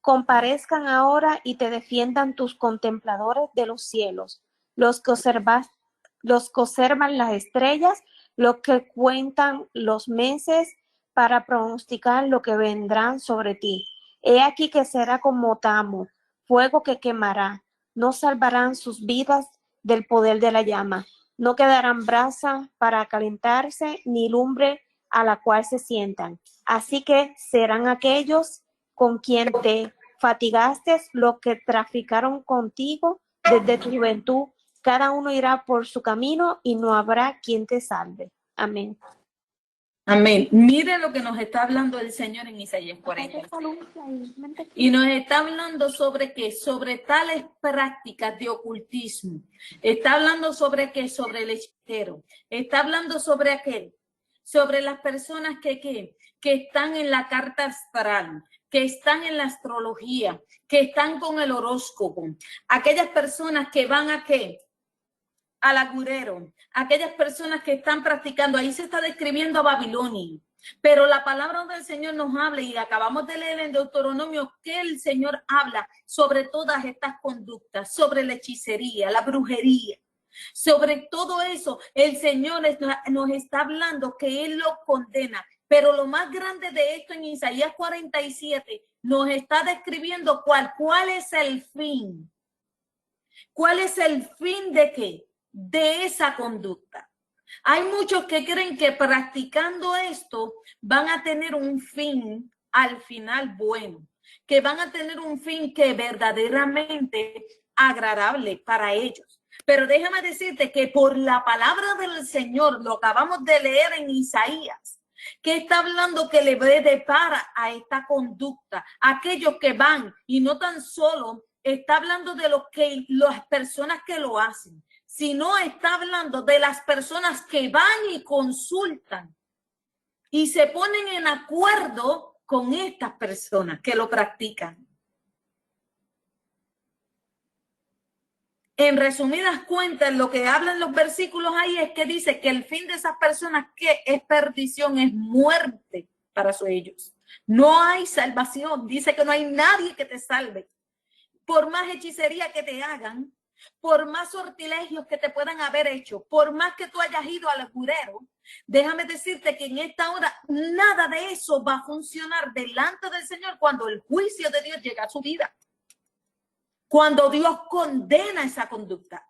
Comparezcan ahora y te defiendan tus contempladores de los cielos, los que observan las estrellas, los que cuentan los meses para pronosticar lo que vendrán sobre ti. He aquí que será como tamo, fuego que quemará. No salvarán sus vidas del poder de la llama. No quedarán brasa para calentarse, ni lumbre a la cual se sientan. Así que serán aquellos con quien te fatigaste los que traficaron contigo desde tu juventud. Cada uno irá por su camino y no habrá quien te salve. Amén. Amén. Mire lo que nos está hablando el Señor en Isaías 40. Y nos está hablando sobre qué, sobre tales prácticas de ocultismo. Está hablando sobre qué, sobre el hechicero. Está hablando sobre aquel, sobre las personas que están en la carta astral, que están en la astrología, que están con el horóscopo. Aquellas personas que van a qué, al agurero, aquellas personas que están practicando, ahí se está describiendo a Babilonia, pero la palabra del Señor nos habla, y acabamos de leer en Deuteronomio que el Señor habla sobre todas estas conductas, sobre la hechicería, la brujería, sobre todo eso. El Señor nos está hablando que Él lo condena, pero lo más grande de esto en Isaías 47 nos está describiendo cuál es el fin. ¿Cuál es el fin de qué? De esa conducta. Hay muchos que creen que practicando esto van a tener un fin al final bueno, que van a tener un fin que verdaderamente agradable para ellos. Pero déjame decirte que por la palabra del Señor, lo acabamos de leer en Isaías, que está hablando que le depara a esta conducta, aquellos que van, y no tan solo está hablando de las personas que lo hacen, sino está hablando de las personas que van y consultan y se ponen en acuerdo con estas personas que lo practican. En resumidas cuentas, lo que hablan los versículos ahí es que dice que el fin de esas personas que es perdición, es muerte para ellos. No hay salvación. Dice que no hay nadie que te salve. Por más hechicería que te hagan, por más sortilegios que te puedan haber hecho, por más que tú hayas ido al agurero, déjame decirte que en esta hora nada de eso va a funcionar delante del Señor cuando el juicio de Dios llega a su vida. Cuando Dios condena esa conducta.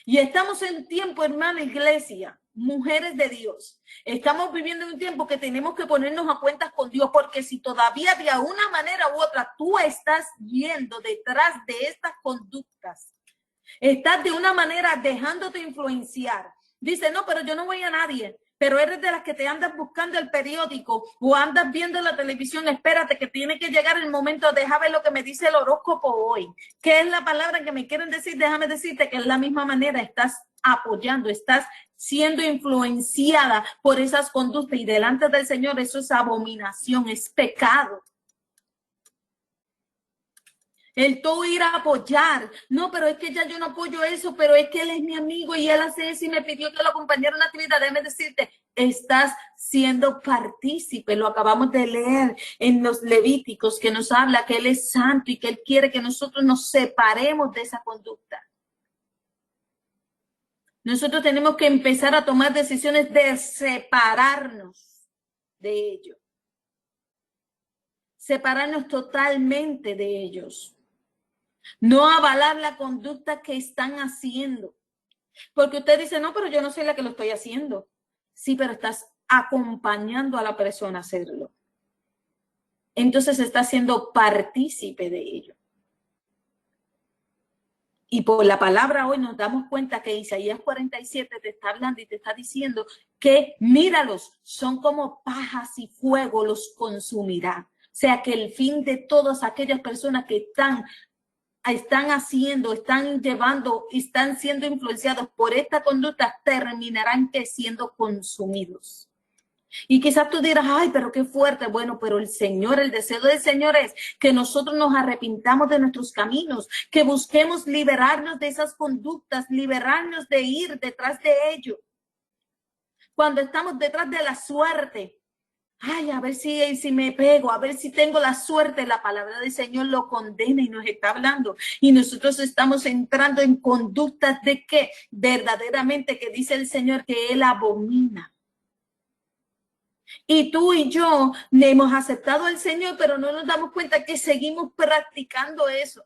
Y estamos en tiempo, hermana iglesia, mujeres de Dios. Estamos viviendo en un tiempo que tenemos que ponernos a cuentas con Dios, porque si todavía de una manera u otra tú estás yendo detrás de estas conductas, estás de una manera dejándote influenciar. Dice, no, pero yo no voy a nadie. Pero eres de las que te andas buscando el periódico o andas viendo la televisión. Espérate, que tiene que llegar el momento. Déjame ver lo que me dice el horóscopo hoy. ¿Qué es la palabra que me quieren decir? Déjame decirte que es la misma manera. Estás apoyando, estás siendo influenciada por esas conductas, y delante del Señor eso es abominación, es pecado. El tú ir a apoyar, no, pero es que ya yo no apoyo eso, pero es que él es mi amigo y él hace eso y me pidió que lo acompañara en una actividad. Déjame decirte, estás siendo partícipe. Lo acabamos de leer en los Levíticos, que nos habla que él es santo y que él quiere que nosotros nos separemos de esa conducta. Nosotros tenemos que empezar a tomar decisiones de separarnos de ellos. Separarnos totalmente de ellos. No avalar la conducta que están haciendo. Porque usted dice, no, pero yo no soy la que lo estoy haciendo. Sí, pero estás acompañando a la persona a hacerlo. Entonces está siendo partícipe de ello. Y por la palabra hoy nos damos cuenta que Isaías 47 te está hablando y te está diciendo que míralos, son como pajas y fuego los consumirá. O sea que el fin de todas aquellas personas que están haciendo, están llevando, están siendo influenciados por esta conducta, terminarán siendo consumidos. Y quizás tú dirás, ay, pero qué fuerte. Bueno, pero el Señor, el deseo del Señor es que nosotros nos arrepintamos de nuestros caminos, que busquemos liberarnos de esas conductas, liberarnos de ir detrás de ello. Cuando estamos detrás de la suerte, ay, a ver si me pego, a ver si tengo la suerte, la palabra del Señor lo condena y nos está hablando. Y nosotros estamos entrando en conductas de que verdaderamente, que dice el Señor, que Él abomina. Y tú y yo hemos aceptado al Señor, pero no nos damos cuenta que seguimos practicando eso.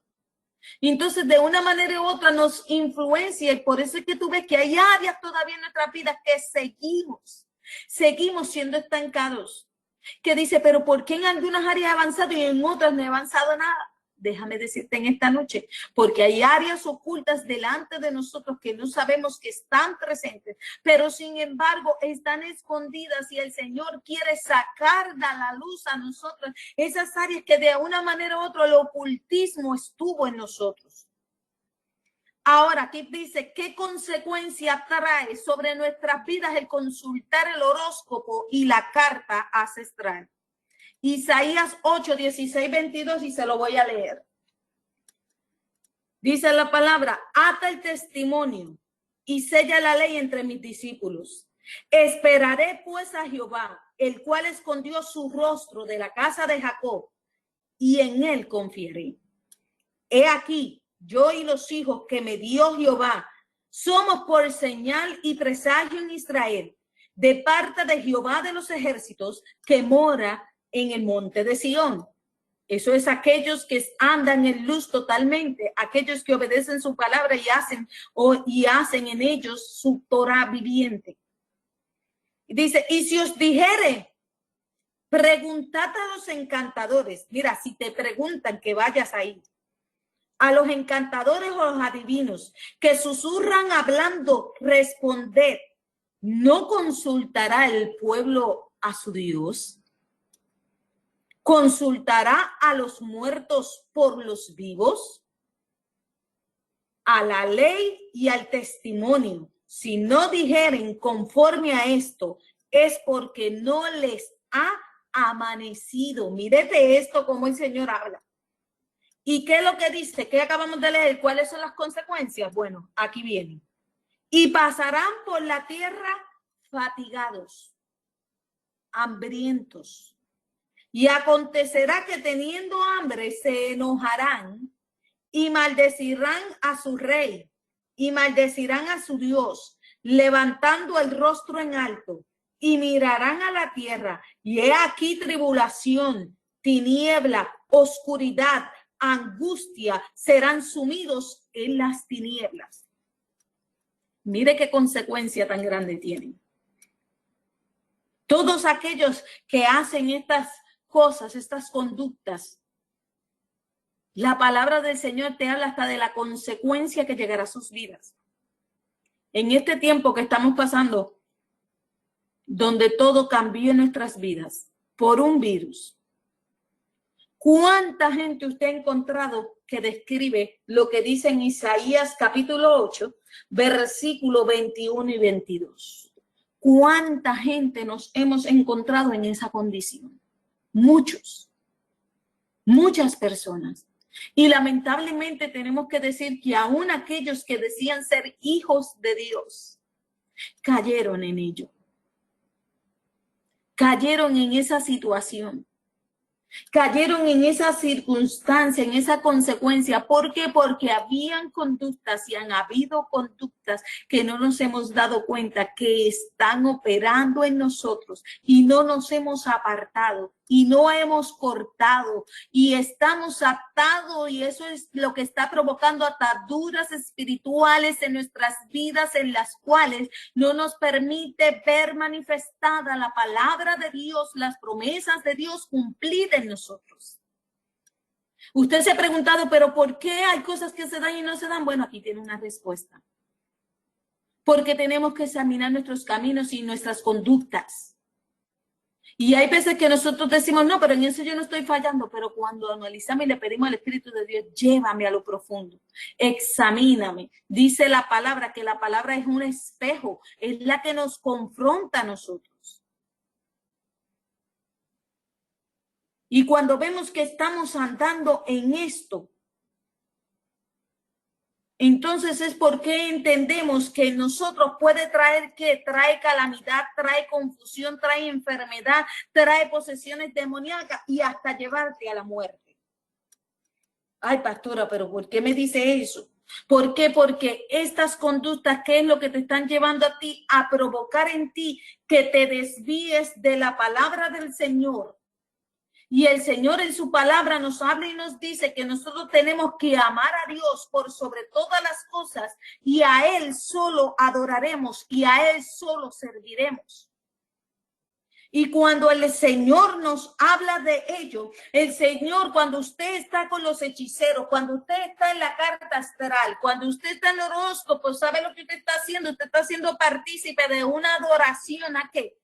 Y entonces de una manera u otra nos influencia, y por eso es que tú ves que hay áreas todavía en nuestras vidas que seguimos siendo estancados. Que dice, pero ¿por qué en algunas áreas he avanzado y en otras no he avanzado nada? Déjame decirte en esta noche, porque hay áreas ocultas delante de nosotros que no sabemos que están presentes, pero sin embargo están escondidas y el Señor quiere sacar a la luz a nosotros esas áreas que de una manera u otra el ocultismo estuvo en nosotros. Ahora, aquí dice, ¿qué consecuencia trae sobre nuestras vidas el consultar el horóscopo y la carta ancestral? Isaías 8, 16, 22, y se lo voy a leer. Dice la palabra, ata el testimonio y sella la ley entre mis discípulos. Esperaré pues a Jehová, el cual escondió su rostro de la casa de Jacob, y en él confiaré. He aquí, yo y los hijos que me dio Jehová, somos por señal y presagio en Israel, de parte de Jehová de los ejércitos, que mora en el monte de Sión. Eso es aquellos que andan en luz totalmente, aquellos que obedecen su palabra y hacen en ellos su Torah viviente. Y dice, y si os dijere, preguntad a los encantadores. Mira, si te preguntan, que vayas ahí. A los encantadores o los adivinos que susurran hablando, responded, ¿no consultará el pueblo a su Dios? ¿Consultará a los muertos por los vivos? A la ley y al testimonio. Si no dijeren conforme a esto, es porque no les ha amanecido. Mírete esto, como el Señor habla. ¿Y qué es lo que dice? ¿Qué acabamos de leer? ¿Cuáles son las consecuencias? Bueno, aquí vienen. Y pasarán por la tierra fatigados, hambrientos. Y acontecerá que teniendo hambre se enojarán y maldecirán a su rey y maldecirán a su Dios, levantando el rostro en alto, y mirarán a la tierra. Y he aquí tribulación, tiniebla, oscuridad, angustia, serán sumidos en las tinieblas. Mire qué consecuencia tan grande tienen. Todos aquellos que hacen estas cosas, estas conductas, la palabra del Señor te habla hasta de la consecuencia que llegará a sus vidas. En este tiempo que estamos pasando, donde todo cambió en nuestras vidas por un virus, ¿cuánta gente usted ha encontrado que describe lo que dice en Isaías capítulo 8, versículo 21 y 22? ¿Cuánta gente nos hemos encontrado en esa condición? Muchos, muchas personas. Y lamentablemente tenemos que decir que aún aquellos que decían ser hijos de Dios, cayeron en ello. Cayeron en esa situación. Cayeron en esa circunstancia, en esa consecuencia. ¿Por qué? Porque habían conductas y han habido conductas que no nos hemos dado cuenta que están operando en nosotros y no nos hemos apartado y no hemos cortado y estamos atados, y eso es lo que está provocando ataduras espirituales en nuestras vidas, en las cuales no nos permite ver manifestada la palabra de Dios, las promesas de Dios cumplidas en nosotros. Usted se ha preguntado, pero ¿por qué hay cosas que se dan y no se dan? Bueno, aquí tiene una respuesta. Porque tenemos que examinar nuestros caminos y nuestras conductas. Y hay veces que nosotros decimos, no, pero en eso yo no estoy fallando. Pero cuando analizamos y le pedimos al Espíritu de Dios, llévame a lo profundo, examíname. Dice la palabra que la palabra es un espejo, es la que nos confronta a nosotros. Y cuando vemos que estamos andando en esto, entonces es porque entendemos que nosotros puede traer, que trae calamidad, trae confusión, trae enfermedad, trae posesiones demoníacas y hasta llevarte a la muerte. Ay, pastora, pero ¿por qué me dice eso? ¿Por qué? Porque estas conductas, ¿qué es lo que te están llevando a ti? A provocar en ti que te desvíes de la palabra del Señor. Y el Señor en su palabra nos habla y nos dice que nosotros tenemos que amar a Dios por sobre todas las cosas y a Él solo adoraremos y a Él solo serviremos. Y cuando el Señor nos habla de ello, el Señor, cuando usted está con los hechiceros, cuando usted está en la carta astral, cuando usted está en el horóscopo, ¿sabe lo que usted está haciendo? Usted está siendo partícipe de una adoración ¿a qué?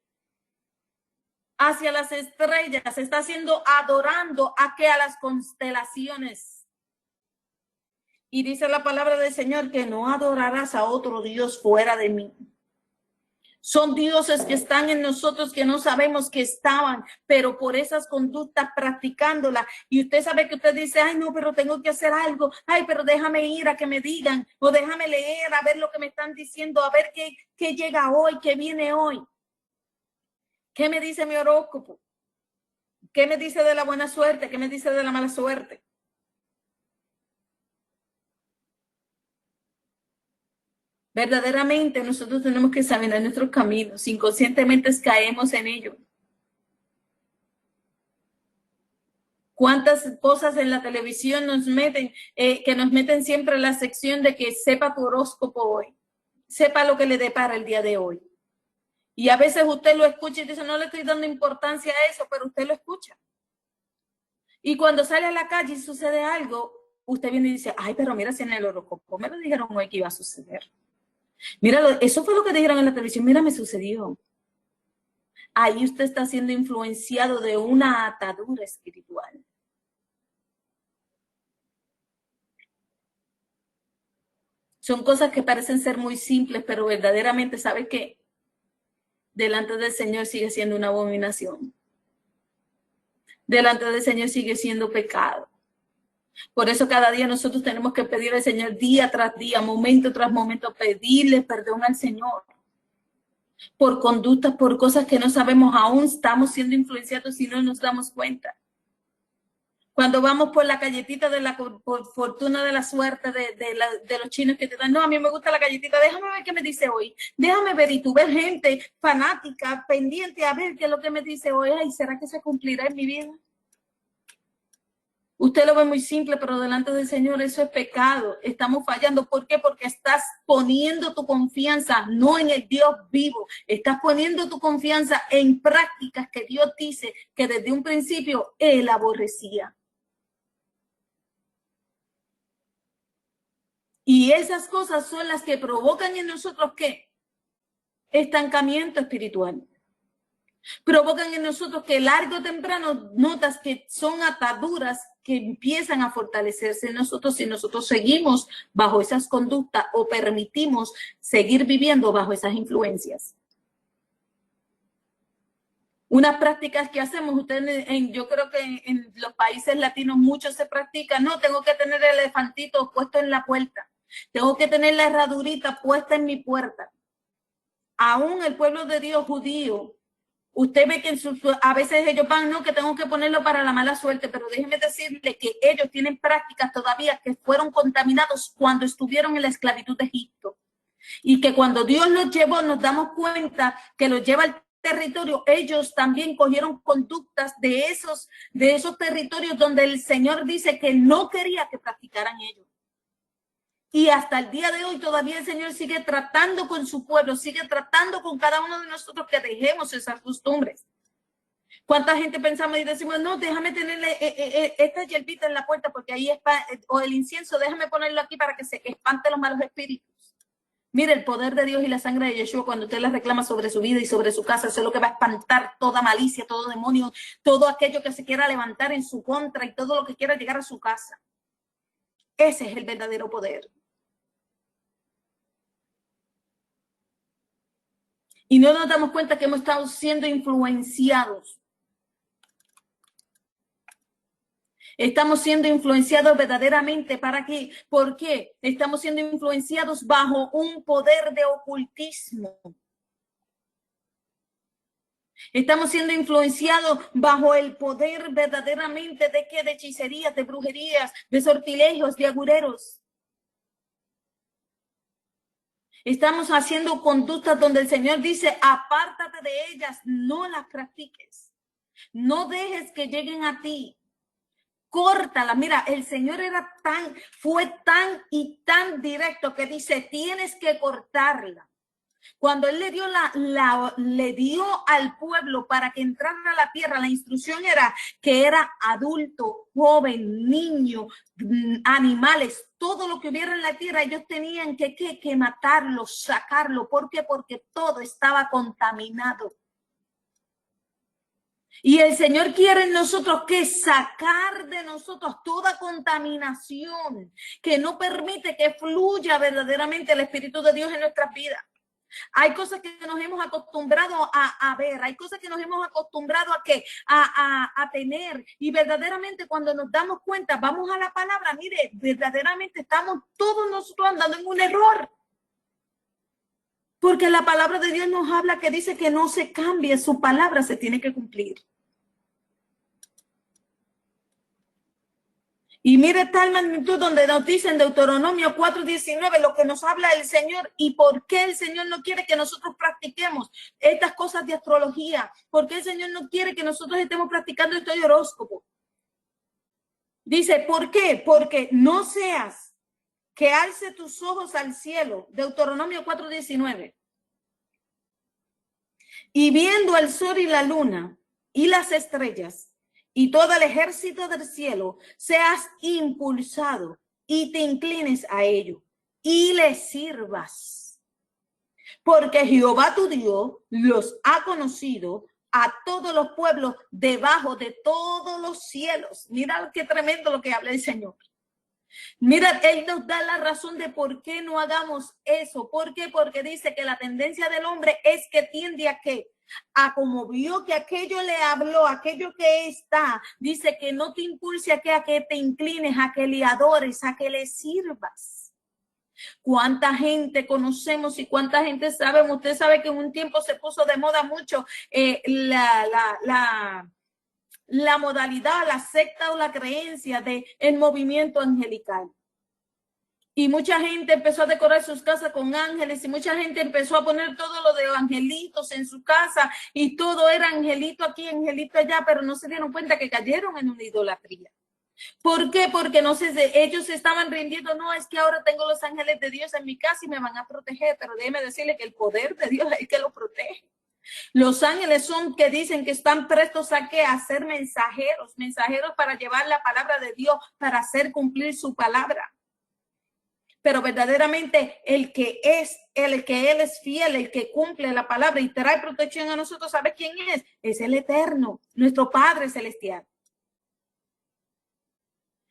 Hacia las estrellas, se está haciendo adorando a que a las constelaciones. Y dice la palabra del Señor que no adorarás a otro Dios fuera de mí. Son dioses que están en nosotros que no sabemos que estaban, pero por esas conductas practicándolas. Y usted sabe que usted dice, ay no, pero tengo que hacer algo. Ay, pero déjame ir a que me digan, o déjame leer a ver lo que me están diciendo, a ver qué llega hoy, qué viene hoy. ¿Qué me dice mi horóscopo? ¿Qué me dice de la buena suerte? ¿Qué me dice de la mala suerte? Verdaderamente nosotros tenemos que examinar nuestros caminos. Inconscientemente caemos en ello. ¿Cuántas cosas en la televisión nos meten, que nos meten siempre en la sección de que sepa tu horóscopo hoy? Sepa lo que le depara el día de hoy. Y a veces usted lo escucha y dice, no le estoy dando importancia a eso, pero usted lo escucha. Y cuando sale a la calle y sucede algo, usted viene y dice, ay, pero mira si en el horóscopo me lo dijeron hoy que iba a suceder. Mira, eso fue lo que dijeron en la televisión, mira, me sucedió. Ahí usted está siendo influenciado de una atadura espiritual. Son cosas que parecen ser muy simples, pero verdaderamente, ¿sabe qué? Delante del Señor sigue siendo una abominación. Delante del Señor sigue siendo pecado. Por eso cada día nosotros tenemos que pedir al Señor día tras día, momento tras momento, pedirle perdón al Señor. Por conductas, por cosas que no sabemos, aún estamos siendo influenciados y no nos damos cuenta. Cuando vamos por la galletita de la fortuna de la suerte de los chinos que te dan, no, a mí me gusta la galletita, déjame ver qué me dice hoy, déjame ver, y tú ves gente fanática, pendiente a ver qué es lo que me dice hoy, ay, ¿será que se cumplirá en mi vida? Usted lo ve muy simple, pero delante del Señor eso es pecado, estamos fallando. ¿Por qué? Porque estás poniendo tu confianza no en el Dios vivo, estás poniendo tu confianza en prácticas que Dios dice que desde un principio Él aborrecía. Y esas cosas son las que provocan en nosotros, ¿qué? Estancamiento espiritual. Provocan en nosotros que largo o temprano notas que son ataduras que empiezan a fortalecerse en nosotros si nosotros seguimos bajo esas conductas o permitimos seguir viviendo bajo esas influencias. Unas prácticas que hacemos, ustedes, yo creo que en los países latinos mucho se practica, no, tengo que tener el elefantito puesto en la puerta, tengo que tener la herradurita puesta en mi puerta. Aún el pueblo de Dios judío, usted ve que a veces ellos van, no, que tengo que ponerlo para la mala suerte, pero déjeme decirle que ellos tienen prácticas todavía que fueron contaminados cuando estuvieron en la esclavitud de Egipto. Y que cuando Dios los llevó, nos damos cuenta que los lleva al territorio, ellos también cogieron conductas de esos territorios donde el Señor dice que no quería que practicaran ellos. Y hasta el día de hoy todavía el Señor sigue tratando con su pueblo, sigue tratando con cada uno de nosotros que dejemos esas costumbres. ¿Cuánta gente pensamos y decimos, no, déjame tenerle esta hierbita en la puerta porque ahí o el incienso, déjame ponerlo aquí para que se espante los malos espíritus? Mire, el poder de Dios y la sangre de Yeshua, cuando usted la reclama sobre su vida y sobre su casa, eso es lo que va a espantar toda malicia, todo demonio, todo aquello que se quiera levantar en su contra y todo lo que quiera llegar a su casa. Ese es el verdadero poder. Y no nos damos cuenta que hemos estado siendo influenciados. Estamos siendo influenciados verdaderamente. ¿Para qué? ¿Por qué? Estamos siendo influenciados bajo un poder de ocultismo. Estamos siendo influenciados bajo el poder verdaderamente de qué, de hechicerías, de brujerías, de sortilegios, de agureros. Estamos haciendo conductas donde el Señor dice, apártate de ellas, no las practiques. No dejes que lleguen a ti. Córtala. Mira, el Señor fue tan directo que dice, tienes que cortarla. Cuando Él le dio al pueblo para que entrara a la tierra, la instrucción era que era adulto, joven, niño, animales, todo lo que hubiera en la tierra, ellos tenían que matarlo, sacarlo. ¿Por qué? Porque todo estaba contaminado. Y el Señor quiere en nosotros que sacar de nosotros toda contaminación que no permite que fluya verdaderamente el Espíritu de Dios en nuestras vidas. Hay cosas que nos hemos acostumbrado a ver, hay cosas que nos hemos acostumbrado a tener, y verdaderamente cuando nos damos cuenta, vamos a la palabra, mire, verdaderamente estamos todos nosotros andando en un error. Porque la palabra de Dios nos habla que dice que no se cambie, su palabra se tiene que cumplir. Y mire tal magnitud donde nos dice en Deuteronomio 4:19 lo que nos habla el Señor y por qué el Señor no quiere que nosotros practiquemos estas cosas de astrología. ¿Por qué el Señor no quiere que nosotros estemos practicando esto de horóscopo? Dice, ¿por qué? Porque no seas que alce tus ojos al cielo. Deuteronomio 4:19. Y viendo el sol y la luna y las estrellas y todo el ejército del cielo, seas impulsado y te inclines a ello y le sirvas. Porque Jehová tu Dios los ha conocido a todos los pueblos debajo de todos los cielos. Mira qué tremendo lo que habla el Señor. Mira, Él nos da la razón de por qué no hagamos eso. ¿Por qué? Porque dice que la tendencia del hombre es que tiende a qué. A como vio que aquello le habló, aquello que está, dice que no te impulse a que te inclines, a que le adores, a que le sirvas. ¿Cuánta gente conocemos y cuánta gente sabemos? Usted sabe que en un tiempo se puso de moda mucho la modalidad, la secta o la creencia de el movimiento angelical. Y mucha gente empezó a decorar sus casas con ángeles y mucha gente empezó a poner todo lo de angelitos en su casa y todo era angelito aquí, angelito allá, pero no se dieron cuenta que cayeron en una idolatría. ¿Por qué? Porque no sé, ellos se estaban rindiendo. No, es que ahora tengo los ángeles de Dios en mi casa y me van a proteger, pero déjeme decirle que el poder de Dios es el que lo protege. Los ángeles son que dicen que están prestos a ser mensajeros para llevar la palabra de Dios, para hacer cumplir su palabra. Pero verdaderamente el que Él es fiel, el que cumple la palabra y trae protección a nosotros, ¿sabe quién es? Es el Eterno, nuestro Padre Celestial.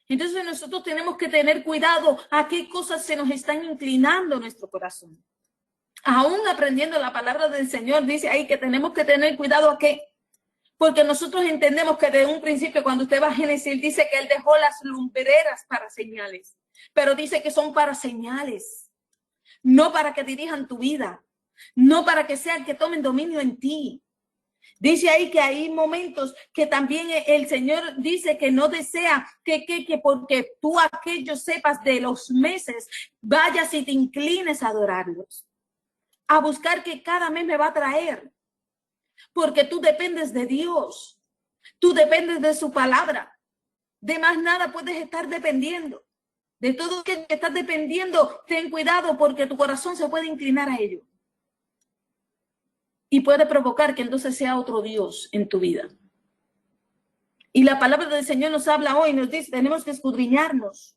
Entonces nosotros tenemos que tener cuidado a qué cosas se nos están inclinando nuestro corazón. Aún aprendiendo la palabra del Señor, dice ahí que tenemos que tener cuidado a qué. Porque nosotros entendemos que de un principio, cuando usted va a Génesis, dice que Él dejó las lumbreras para señales. Pero dice que son para señales, no para que dirijan tu vida, no para que sean que tomen dominio en ti. Dice ahí que hay momentos que también el Señor dice que no desea que porque tú aquellos sepas de los meses, vayas y te inclines a adorarlos, a buscar que cada mes me va a traer. porque tú dependes de Dios, tú dependes de su palabra. De más nada puedes estar dependiendo. De todo lo que estás dependiendo, ten cuidado porque tu corazón se puede inclinar a ello. Y puede provocar que entonces sea otro Dios en tu vida. Y la palabra del Señor nos habla hoy, nos dice, tenemos que escudriñarnos.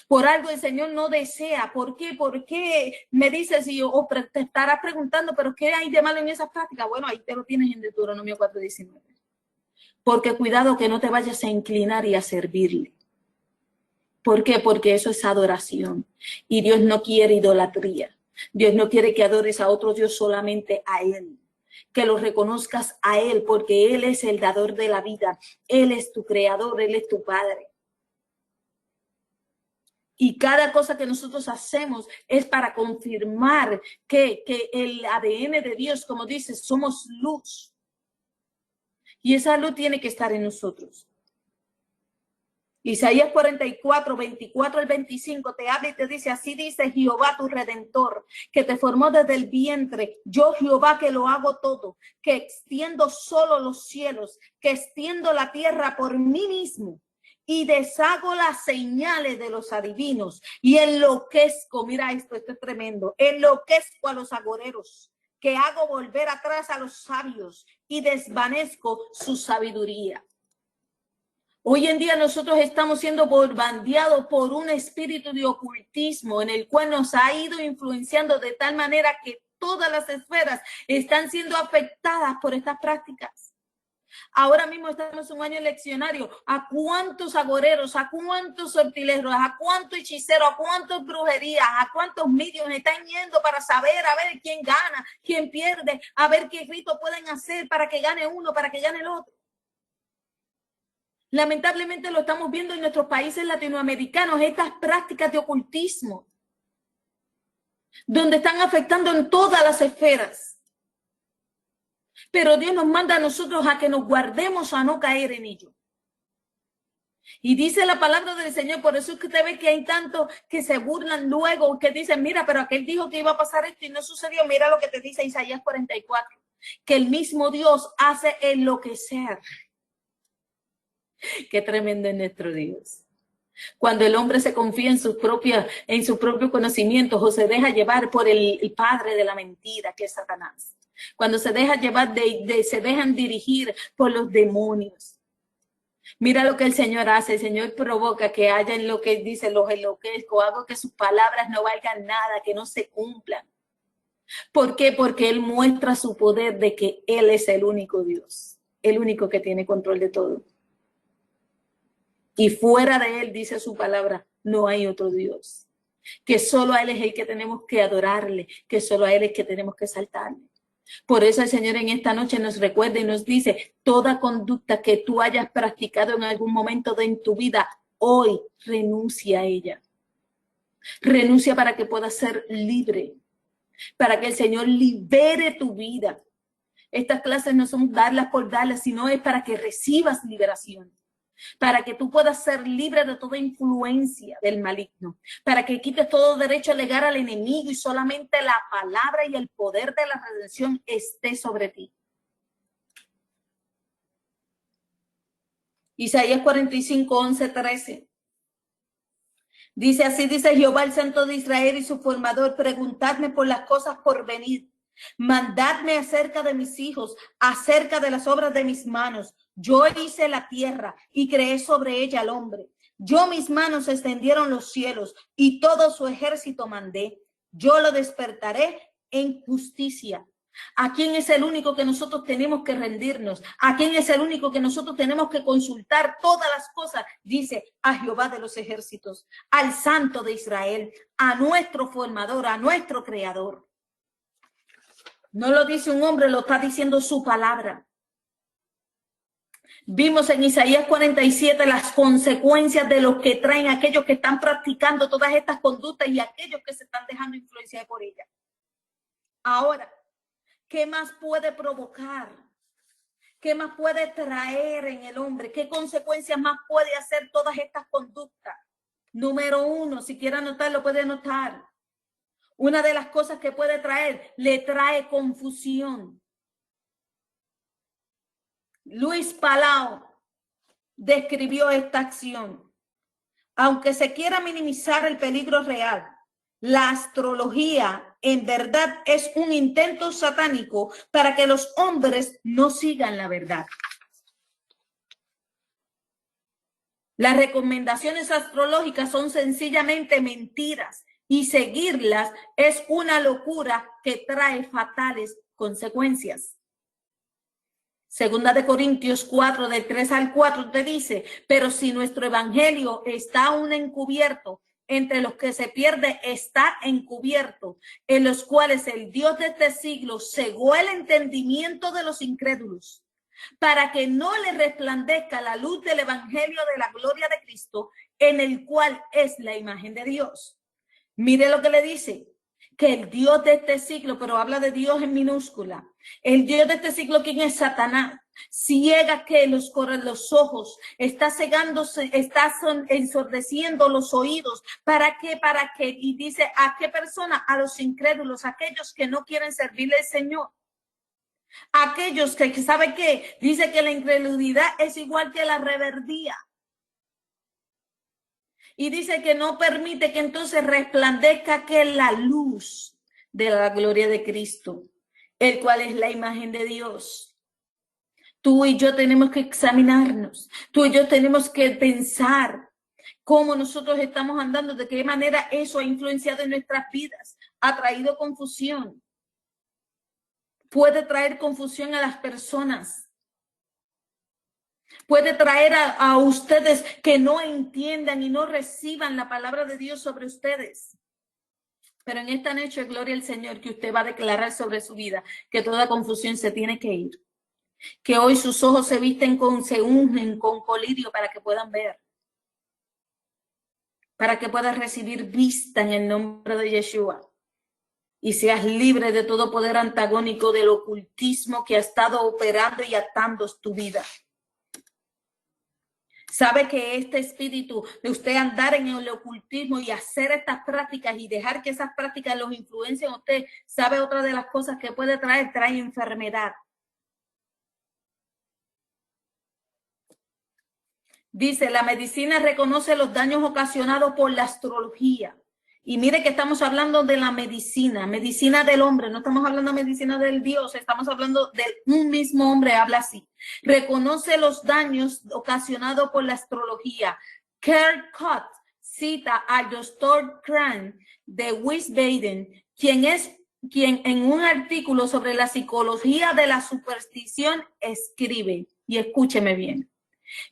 Por algo el Señor no desea. ¿Por qué? ¿Por qué me dices o te estarás preguntando, pero qué hay de malo en esas prácticas? Bueno, ahí te lo tienes en Deuteronomio 4:19. Porque cuidado que no te vayas a inclinar y a servirle. ¿Por qué? Porque eso es adoración. Y Dios no quiere idolatría. Dios no quiere que adores a otro Dios, solamente a Él. Que lo reconozcas a Él, porque Él es el dador de la vida. Él es tu creador, Él es tu Padre. Y cada cosa que nosotros hacemos es para confirmar que el ADN de Dios, como dices, somos luz. Y esa luz tiene que estar en nosotros. Isaías 44, 24 al 25 te habla y te dice, así dice Jehová tu Redentor, que te formó desde el vientre, yo Jehová que lo hago todo, que extiendo solo los cielos, que extiendo la tierra por mí mismo y deshago las señales de los adivinos y enloquezco, mira esto es tremendo, enloquezco a los agoreros, que hago volver atrás a los sabios y desvanezco su sabiduría. Hoy en día nosotros estamos siendo bombardeados por un espíritu de ocultismo en el cual nos ha ido influenciando de tal manera que todas las esferas están siendo afectadas por estas prácticas. Ahora mismo estamos en un año leccionario. ¿A cuántos agoreros, a cuántos sortileros, a cuántos hechiceros, a cuántas brujerías, a cuántos medios están yendo para saber, a ver quién gana, quién pierde, a ver qué rito pueden hacer para que gane uno, para que gane el otro? Lamentablemente lo estamos viendo en nuestros países latinoamericanos, estas prácticas de ocultismo, donde están afectando en todas las esferas. Pero Dios nos manda a nosotros a que nos guardemos a no caer en ello. Y dice la palabra del Señor, por eso es que usted ve que hay tantos que se burlan luego, que dicen, mira, pero aquel dijo que iba a pasar esto y no sucedió. Mira lo que te dice Isaías 44, que el mismo Dios hace enloquecer. Qué tremendo es nuestro Dios. Cuando el hombre se confía en su propio conocimiento o se deja llevar por el padre de la mentira, que es Satanás. Cuando se deja llevar, se dejan dirigir por los demonios. Mira lo que el Señor hace. El Señor provoca que haya en lo que dice, los enloquezco, hago que sus palabras no valgan nada, que no se cumplan. ¿Por qué? Porque Él muestra su poder de que Él es el único Dios, el único que tiene control de todo. Y fuera de Él, dice su palabra, no hay otro Dios. Que solo a Él es el que tenemos que adorarle, que solo a Él es que tenemos que exaltarle. Por eso el Señor en esta noche nos recuerda y nos dice, toda conducta que tú hayas practicado en algún momento de en tu vida, hoy renuncia a ella. Renuncia para que puedas ser libre, para que el Señor libere tu vida. Estas clases no son darlas por darlas, sino es para que recibas liberación. Para que tú puedas ser libre de toda influencia del maligno, para que quites todo derecho a alegar al enemigo y solamente la palabra y el poder de la redención esté sobre ti. Isaías 45, 11, 13. Dice así, dice Jehová, el Santo de Israel y su formador, preguntadme por las cosas por venir. Mandadme acerca de mis hijos, acerca de las obras de mis manos. Yo hice la tierra y creé sobre ella al hombre. Yo mis manos extendieron los cielos y todo su ejército mandé. Yo lo despertaré en justicia. ¿A quién es el único que nosotros tenemos que rendirnos? ¿A quién es el único que nosotros tenemos que consultar todas las cosas? Dice a Jehová de los ejércitos, al Santo de Israel, a nuestro formador, a nuestro creador. No lo dice un hombre, lo está diciendo su palabra. Vimos en Isaías 47 las consecuencias de lo que traen aquellos que están practicando todas estas conductas y aquellos que se están dejando influenciar por ellas. Ahora, ¿qué más puede provocar? ¿Qué más puede traer en el hombre? ¿Qué consecuencias más puede hacer todas estas conductas? Número 1, si quiere anotarlo, puede anotar. Una de las cosas que puede traer, le trae confusión. Luis Palau describió esta acción. Aunque se quiera minimizar el peligro real, la astrología en verdad es un intento satánico para que los hombres no sigan la verdad. Las recomendaciones astrológicas son sencillamente mentiras y seguirlas es una locura que trae fatales consecuencias. Segunda de Corintios 4, del 3 al 4 te dice, pero si nuestro evangelio está aún encubierto, entre los que se pierde está encubierto, en los cuales el Dios de este siglo cegó el entendimiento de los incrédulos, para que no les resplandezca la luz del evangelio de la gloria de Cristo, en el cual es la imagen de Dios. Mire lo que le dice, que el Dios de este siglo, pero habla de Dios en minúscula, el Dios de este siglo, ¿quién es? Satanás. Ciega que los ojos, está cegándose, está ensordeciendo los oídos. ¿Para qué? ¿Para qué? Y dice, ¿a qué persona? A los incrédulos, aquellos que no quieren servirle al Señor. Aquellos que ¿sabe qué? Dice que la incredulidad es igual que la reverdía. Y dice que no permite que entonces resplandezca que la luz de la gloria de Cristo, el cual es la imagen de Dios. Tú y yo tenemos que examinarnos. Tú y yo tenemos que pensar cómo nosotros estamos andando, de qué manera eso ha influenciado en nuestras vidas, ha traído confusión. Puede traer confusión a las personas. Puede traer a ustedes que no entiendan y no reciban la palabra de Dios sobre ustedes. Pero en esta noche, gloria al Señor, que usted va a declarar sobre su vida que toda confusión se tiene que ir. Que hoy sus ojos se ungen con colirio para que puedan ver. Para que puedas recibir vista en el nombre de Yeshua. Y seas libre de todo poder antagónico del ocultismo que ha estado operando y atando tu vida. Sabe que este espíritu de usted andar en el ocultismo y hacer estas prácticas y dejar que esas prácticas los influencien a usted, sabe otra de las cosas que puede traer, trae enfermedad. Dice, la medicina reconoce los daños ocasionados por la astrología. Y mire que estamos hablando de la medicina del hombre, no estamos hablando de medicina del Dios, estamos hablando de un mismo hombre, habla así. Reconoce los daños ocasionados por la astrología. Kerr-Cott cita al doctor Crane de Wiesbaden, quien en un artículo sobre la psicología de la superstición escribe, y escúcheme bien,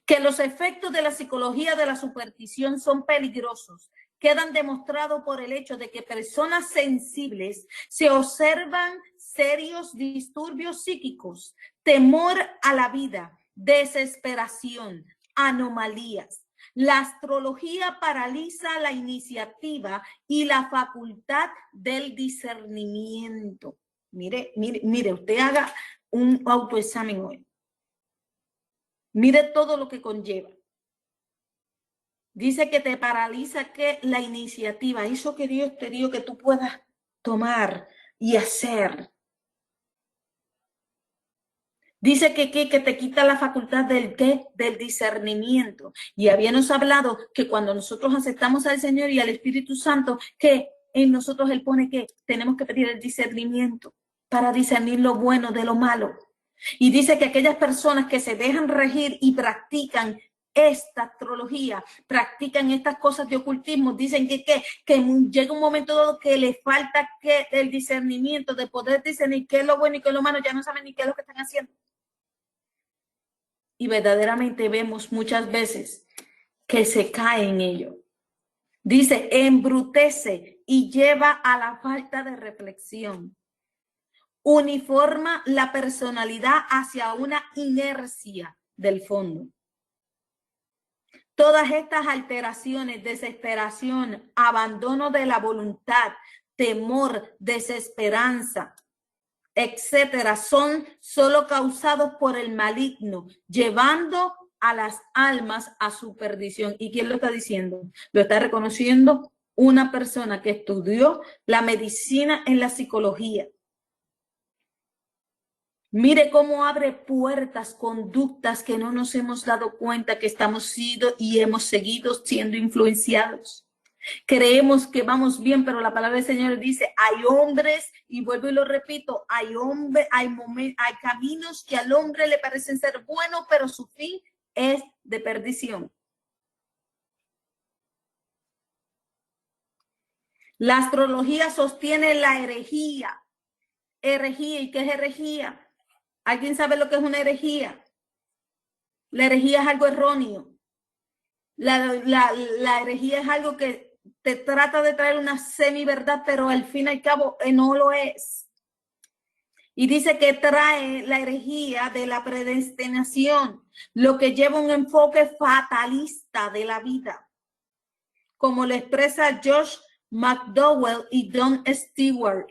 que los efectos de la psicología de la superstición son peligrosos. Quedan demostrados por el hecho de que personas sensibles se observan serios disturbios psíquicos, temor a la vida, desesperación, anomalías. La astrología paraliza la iniciativa y la facultad del discernimiento. Mire, usted haga un autoexamen hoy. Mire todo lo que conlleva. Dice que te paraliza que la iniciativa, eso que Dios te dio que tú puedas tomar y hacer. Dice que te quita la facultad del discernimiento. Y habíamos hablado que cuando nosotros aceptamos al Señor y al Espíritu Santo, que en nosotros Él pone que tenemos que pedir el discernimiento para discernir lo bueno de lo malo. Y dice que aquellas personas que se dejan regir y practican esta astrología, practican estas cosas de ocultismo, dicen que llega un momento dado que le falta el discernimiento de poder discernir qué es lo bueno y qué es lo malo, ya no saben ni qué es lo que están haciendo. Y verdaderamente vemos muchas veces que se cae en ello. Dice, embrutece y lleva a la falta de reflexión. Uniforma la personalidad hacia una inercia del fondo. Todas estas alteraciones, desesperación, abandono de la voluntad, temor, desesperanza, etcétera, son solo causados por el maligno, llevando a las almas a su perdición. ¿Y quién lo está diciendo? Lo está reconociendo una persona que estudió la medicina en la psicología. Mire cómo abre puertas, conductas que no nos hemos dado cuenta que estamos siendo y hemos seguido siendo influenciados. Creemos que vamos bien, pero la palabra del Señor dice, hay hombres, y vuelvo y lo repito, hay caminos que al hombre le parecen ser buenos, pero su fin es de perdición. La astrología sostiene la herejía. Herejía, ¿y qué es herejía? ¿Alguien sabe lo que es una herejía? La herejía es algo erróneo. La herejía es algo que te trata de traer una semi-verdad, pero al fin y al cabo no lo es. Y dice que trae la herejía de la predestinación, lo que lleva un enfoque fatalista de la vida, como lo expresa Josh McDowell y Don Stewart.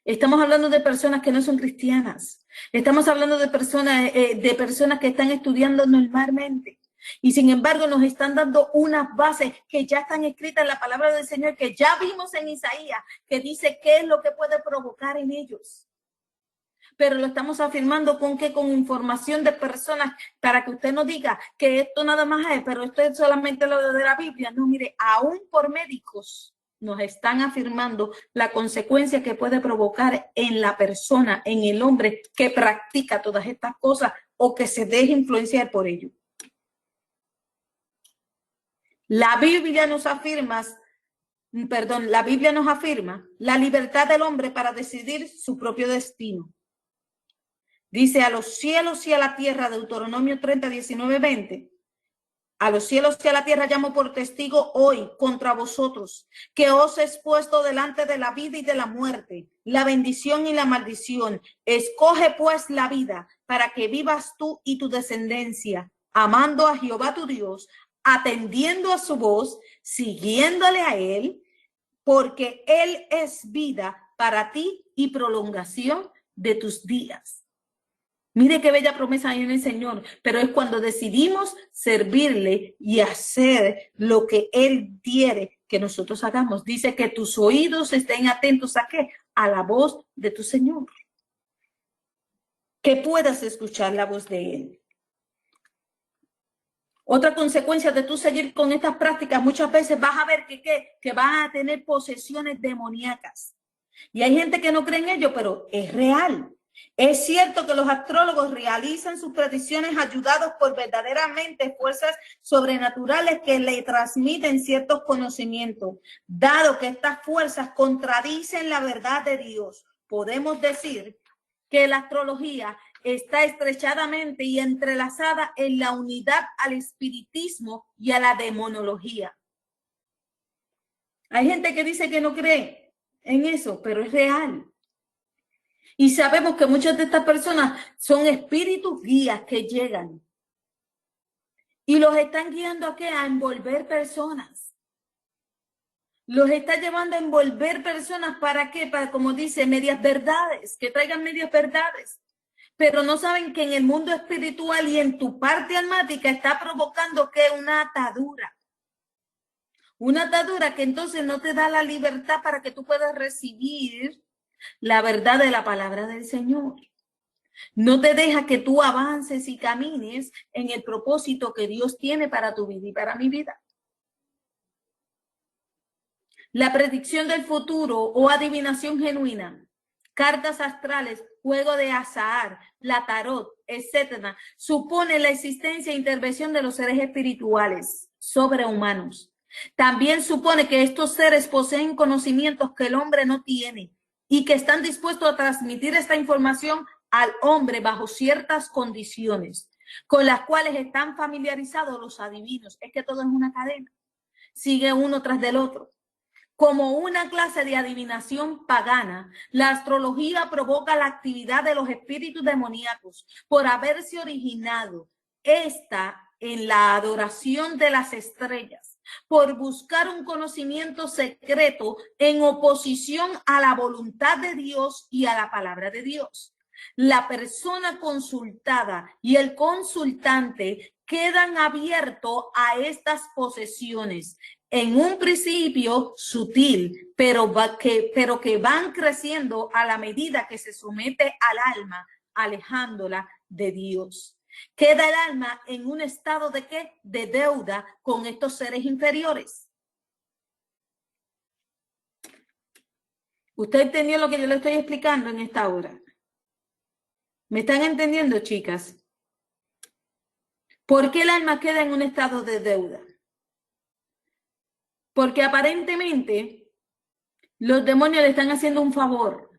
Estamos hablando de personas que no son cristianas. Estamos hablando de personas que están estudiando normalmente. Y sin embargo nos están dando unas bases que ya están escritas en la palabra del Señor, que ya vimos en Isaías, que dice qué es lo que puede provocar en ellos. Pero lo estamos afirmando con qué, con información de personas, para que usted no diga que esto nada más es, pero esto es solamente lo de la Biblia. No, mire, aún por médicos nos están afirmando la consecuencia que puede provocar en la persona, en el hombre que practica todas estas cosas o que se deje influenciar por ello. La Biblia nos afirma la libertad del hombre para decidir su propio destino. Dice, a los cielos y a la tierra, Deuteronomio 30, 19, 20. A los cielos y a la tierra llamo por testigo hoy contra vosotros, que os he expuesto delante de la vida y de la muerte, la bendición y la maldición. Escoge pues la vida para que vivas tú y tu descendencia, amando a Jehová tu Dios, atendiendo a su voz, siguiéndole a él, porque él es vida para ti y prolongación de tus días. Mire qué bella promesa hay en el Señor, pero es cuando decidimos servirle y hacer lo que Él quiere que nosotros hagamos. Dice que tus oídos estén atentos ¿a qué? A la voz de tu Señor. Que puedas escuchar la voz de Él. Otra consecuencia de tú seguir con estas prácticas, muchas veces vas a ver que vas a tener posesiones demoníacas. Y hay gente que no cree en ello, pero es real. Es cierto que los astrólogos realizan sus predicciones ayudados por verdaderamente fuerzas sobrenaturales que le transmiten ciertos conocimientos. Dado que estas fuerzas contradicen la verdad de Dios, podemos decir que la astrología está estrechadamente y entrelazada en la unidad al espiritismo y a la demonología. Hay gente que dice que no cree en eso, pero es real. Y sabemos que muchas de estas personas son espíritus guías que llegan y los están guiando ¿a qué? A envolver personas. Los está llevando a envolver personas ¿para qué? Para, como dice, medias verdades, que traigan medias verdades. Pero no saben que en el mundo espiritual y en tu parte almática está provocando ¿qué? Una atadura. Una atadura que entonces no te da la libertad para que tú puedas recibir la verdad de la palabra del Señor. No te deja que tú avances y camines en el propósito que Dios tiene para tu vida y para mi vida. La predicción del futuro o adivinación genuina, cartas astrales, juego de azar, la tarot, etcétera, supone la existencia e intervención de los seres espirituales sobrehumanos. También supone que estos seres poseen conocimientos que el hombre no tiene y que están dispuestos a transmitir esta información al hombre bajo ciertas condiciones, con las cuales están familiarizados los adivinos. Es que todo es una cadena, sigue uno tras del otro. Como una clase de adivinación pagana, la astrología provoca la actividad de los espíritus demoníacos por haberse originado esta en la adoración de las estrellas, por buscar un conocimiento secreto en oposición a la voluntad de Dios y a la palabra de Dios. La persona consultada y el consultante quedan abiertos a estas posesiones en un principio sutil, pero que van creciendo a la medida que se somete al alma alejándola de Dios. Queda el alma en un estado de ¿qué? De deuda con estos seres inferiores. ¿Usted entendió lo que yo le estoy explicando en esta hora? ¿Me están entendiendo, chicas? ¿Por qué el alma queda en un estado de deuda? Porque aparentemente los demonios le están haciendo un favor.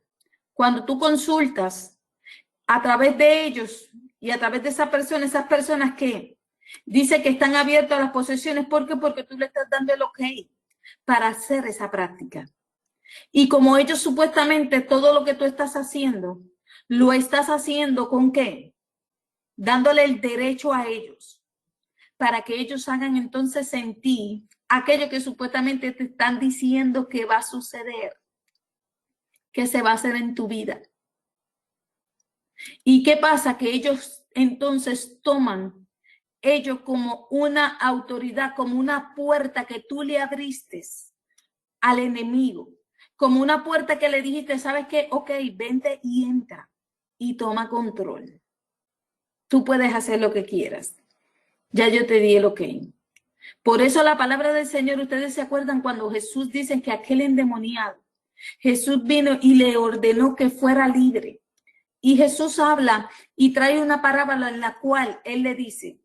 Cuando tú consultas a través de ellos y a través de esas personas que dice que están abiertos a las posesiones, ¿por qué? Porque tú le estás dando el ok para hacer esa práctica. Y como ellos supuestamente todo lo que tú estás haciendo, lo estás haciendo ¿con qué? Dándole el derecho a ellos, para que ellos hagan entonces en ti aquello que supuestamente te están diciendo que va a suceder, que se va a hacer en tu vida. ¿Y qué pasa? Que ellos entonces toman ello como una autoridad, como una puerta que tú le abriste al enemigo, como una puerta que le dijiste, ¿sabes qué? Ok, vente y entra y toma control. Tú puedes hacer lo que quieras. Ya yo te di el ok. Por eso la palabra del Señor, ustedes se acuerdan cuando Jesús dice que aquel endemoniado, Jesús vino y le ordenó que fuera libre. Y Jesús habla y trae una parábola en la cual él le dice,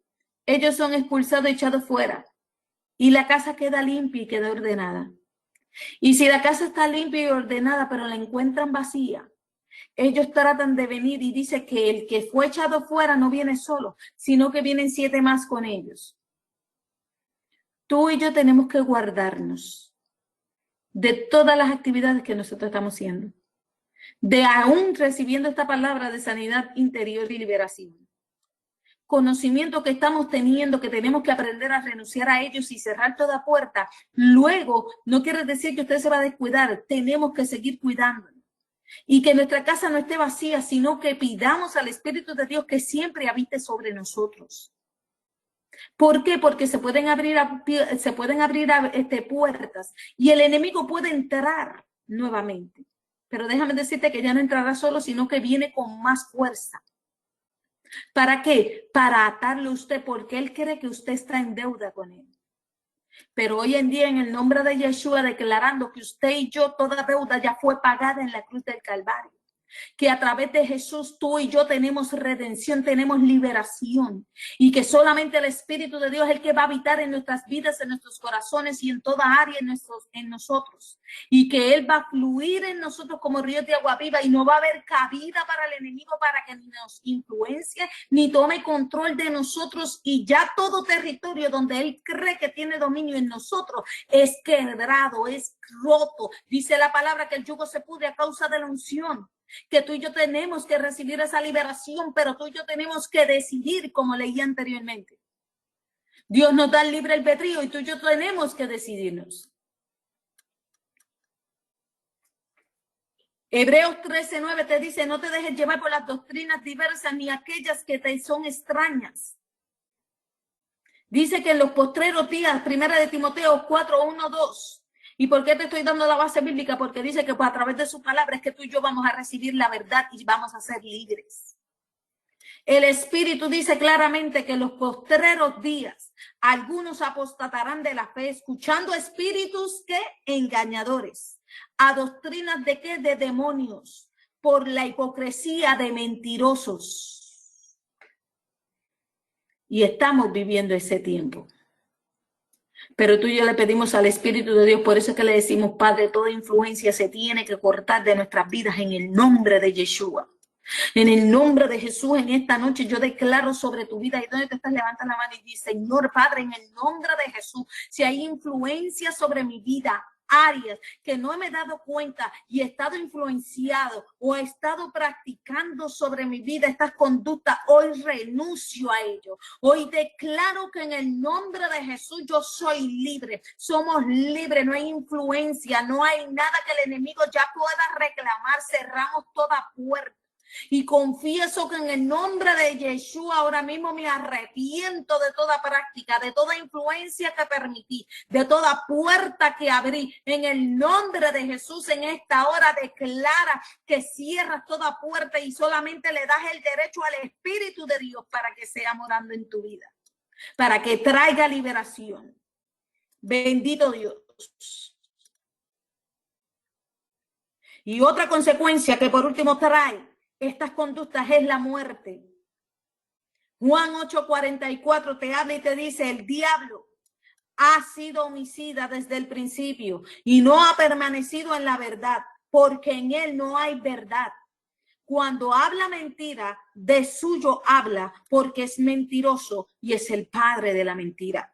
ellos son expulsados y echados fuera y la casa queda limpia y queda ordenada. Y si la casa está limpia y ordenada, pero la encuentran vacía, ellos tratan de venir y dice que el que fue echado fuera no viene solo, sino que vienen 7 más con ellos. Tú y yo tenemos que guardarnos de todas las actividades que nosotros estamos haciendo, de aún recibiendo esta palabra de sanidad interior y liberación. Conocimiento que estamos teniendo, que tenemos que aprender a renunciar a ellos y cerrar toda puerta. Luego, no quiere decir que usted se va a descuidar, tenemos que seguir cuidándonos. Y que nuestra casa no esté vacía, sino que pidamos al Espíritu de Dios que siempre habite sobre nosotros. ¿Por qué? Porque se pueden abrir puertas y el enemigo puede entrar nuevamente. Pero déjame decirte que ya no entrará solo, sino que viene con más fuerza. ¿Para qué? Para atarle a usted, porque él cree que usted está en deuda con él. Pero hoy en día, en el nombre de Yeshua, declarando que usted y yo, toda deuda ya fue pagada en la cruz del Calvario. Que a través de Jesús tú y yo tenemos redención, tenemos liberación y que solamente el Espíritu de Dios es el que va a habitar en nuestras vidas, en nuestros corazones y en toda área en nosotros y que Él va a fluir en nosotros como ríos de agua viva y no va a haber cabida para el enemigo para que nos influencie ni tome control de nosotros y ya todo territorio donde Él cree que tiene dominio en nosotros es quebrado, es roto. Dice la palabra que el yugo se pudre a causa de la unción. Que tú y yo tenemos que recibir esa liberación, pero tú y yo tenemos que decidir, como leí anteriormente. Dios nos da el libre albedrío y tú y yo tenemos que decidirnos. Hebreos 13:9 te dice, no te dejes llevar por las doctrinas diversas ni aquellas que te son extrañas. Dice que en los postreros días, 1 de Timoteo 4:1-2. ¿Y por qué te estoy dando la base bíblica? Porque dice que pues, a través de su palabra es que tú y yo vamos a recibir la verdad y vamos a ser libres. El Espíritu dice claramente que en los postreros días algunos apostatarán de la fe, escuchando espíritus que engañadores, a doctrinas de qué, de demonios, por la hipocresía de mentirosos. Y estamos viviendo ese tiempo. Pero tú y yo le pedimos al Espíritu de Dios, por eso es que le decimos, Padre, toda influencia se tiene que cortar de nuestras vidas en el nombre de Yeshua. En el nombre de Jesús, en esta noche yo declaro sobre tu vida, y donde te estás, levanta la mano y dice, Señor Padre, en el nombre de Jesús, si hay influencia sobre mi vida, áreas que no me he dado cuenta y he estado influenciado o he estado practicando sobre mi vida estas conductas, hoy renuncio a ello. Hoy declaro que en el nombre de Jesús yo soy libre. Somos libres, no hay influencia, no hay nada que el enemigo ya pueda reclamar. Cerramos toda puerta. Y confieso que en el nombre de Yeshua ahora mismo me arrepiento de toda práctica, de toda influencia que permití, de toda puerta que abrí. En el nombre de Jesús en esta hora declara que cierras toda puerta y solamente le das el derecho al Espíritu de Dios para que sea morando en tu vida, para que traiga liberación. Bendito Dios. Y otra consecuencia que por último trae estas conductas es la muerte. Juan 8:44 te habla y te dice: el diablo ha sido homicida desde el principio y no ha permanecido en la verdad, porque en él no hay verdad. Cuando habla mentira, de suyo habla, porque es mentiroso y es el padre de la mentira.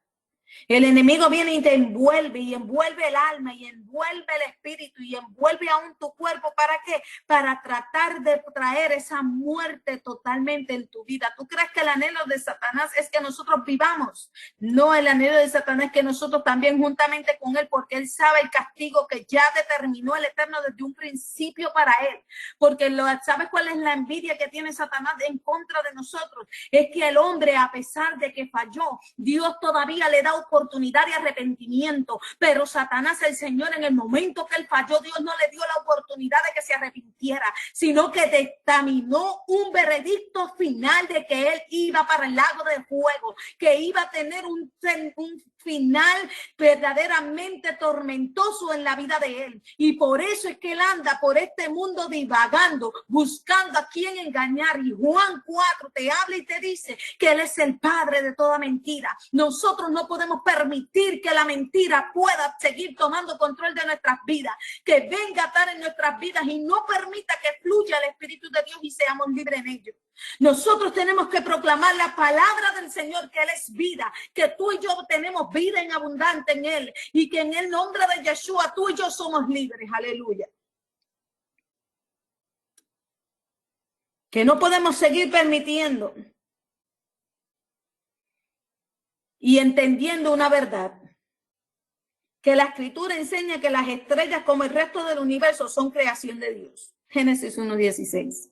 El enemigo viene y te envuelve y envuelve el alma y envuelve el espíritu y envuelve aún tu cuerpo. ¿Para qué? Para tratar de traer esa muerte totalmente en tu vida. ¿Tú crees que el anhelo de Satanás es que nosotros vivamos? No, el anhelo de Satanás es que nosotros también juntamente con él, porque él sabe el castigo que ya determinó el Eterno desde un principio para él. Porque ¿sabes cuál es la envidia que tiene Satanás en contra de nosotros? Es que el hombre, a pesar de que falló, Dios todavía le da oportunidad de arrepentimiento, pero Satanás, el Señor, en el momento que él falló, Dios no le dio la oportunidad de que se arrepintiera, sino que dictaminó un veredicto final de que él iba para el lago de fuego, que iba a tener un final verdaderamente tormentoso en la vida de él. Y por eso es que él anda por este mundo divagando, buscando a quien engañar. Y Juan 4 te habla y te dice que él es el padre de toda mentira. Nosotros no podemos permitir que la mentira pueda seguir tomando control de nuestras vidas, que venga a estar en nuestras vidas y no permita que fluya el Espíritu de Dios y seamos libres en ello. Nosotros tenemos que proclamar la palabra del Señor, que Él es vida, que tú y yo tenemos vida en abundante en Él y que en el nombre de Yeshua tú y yo somos libres. Aleluya. Que no podemos seguir permitiendo y entendiendo una verdad, que la Escritura enseña que las estrellas, como el resto del universo, son creación de Dios. Génesis 1:16.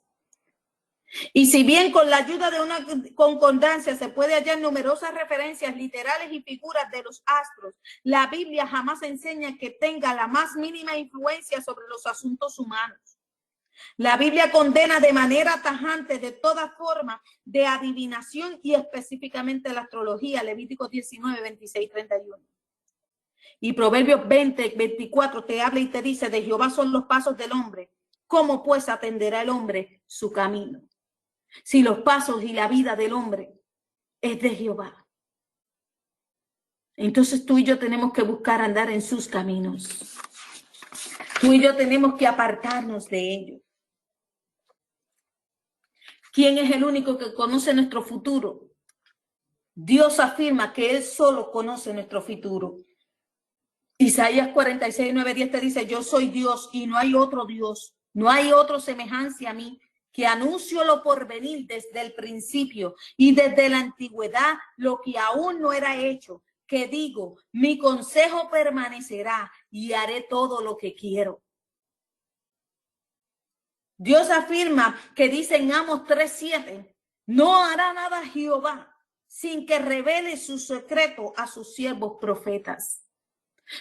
Y si bien con la ayuda de una concordancia se puede hallar numerosas referencias literales y figuras de los astros, la Biblia jamás enseña que tenga la más mínima influencia sobre los asuntos humanos. La Biblia condena de manera tajante de toda forma de adivinación y específicamente la astrología. Levítico 19:26-31. Y Proverbios 20:24 te habla y te dice: de Jehová son los pasos del hombre. ¿Cómo pues atenderá el hombre su camino? Si los pasos y la vida del hombre es de Jehová, entonces tú y yo tenemos que buscar andar en sus caminos. Tú y yo tenemos que apartarnos de ellos. ¿Quién es el único que conoce nuestro futuro? Dios afirma que Él solo conoce nuestro futuro. Isaías 46:9-10 te dice: yo soy Dios y no hay otro Dios, no hay otro semejante a mí, que anuncio lo por venir desde el principio y desde la antigüedad lo que aún no era hecho, que digo, mi consejo permanecerá y haré todo lo que quiero. Dios afirma que dice en Amos 3:7, no hará nada Jehová sin que revele su secreto a sus siervos profetas.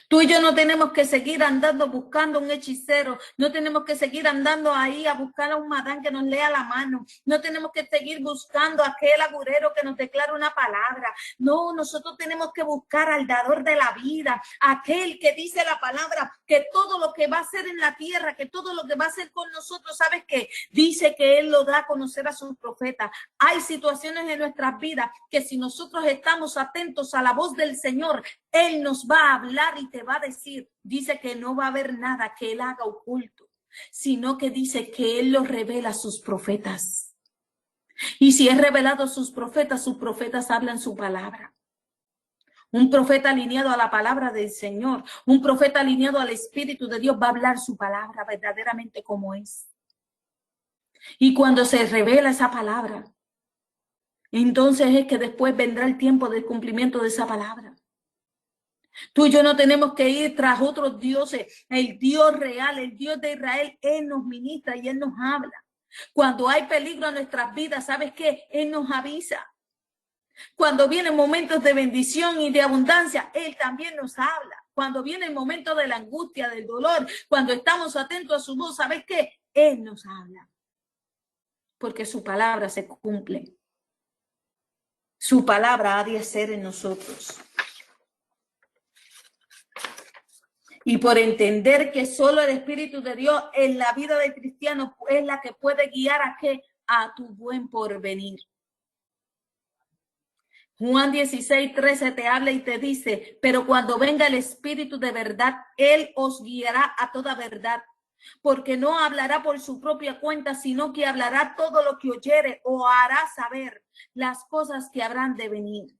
Tú y yo no tenemos que seguir andando buscando un hechicero, no tenemos que seguir andando ahí a buscar a un madán que nos lea la mano, no tenemos que seguir buscando a aquel agurero que nos declara una palabra. No, nosotros tenemos que buscar al dador de la vida, aquel que dice la palabra, que todo lo que va a hacer en la tierra, que todo lo que va a hacer con nosotros, ¿sabes qué? Dice que Él lo da a conocer a sus profetas. Hay situaciones en nuestras vidas que si nosotros estamos atentos a la voz del Señor, Él nos va a hablar y te va a decir. Dice que no va a haber nada que Él haga oculto, sino que dice que Él lo revela a sus profetas. Y si es revelado a sus profetas hablan su palabra. Un profeta alineado a la palabra del Señor, un profeta alineado al Espíritu de Dios va a hablar su palabra verdaderamente como es. Y cuando se revela esa palabra, entonces es que después vendrá el tiempo del cumplimiento de esa palabra. Tú y yo no tenemos que ir tras otros dioses. El Dios real, el Dios de Israel, Él nos ministra y Él nos habla. Cuando hay peligro en nuestras vidas, ¿sabes qué? Él nos avisa. Cuando vienen momentos de bendición y de abundancia, Él también nos habla. Cuando viene el momento de la angustia, del dolor, cuando estamos atentos a su voz, ¿sabes qué? Él nos habla. Porque su palabra se cumple. Su palabra ha de ser en nosotros. Y por entender que solo el Espíritu de Dios en la vida del cristiano es la que puede guiar a qué, a tu buen porvenir. Juan 16:13 te habla y te dice, pero cuando venga el Espíritu de verdad, Él os guiará a toda verdad, porque no hablará por su propia cuenta, sino que hablará todo lo que oyere o hará saber las cosas que habrán de venir.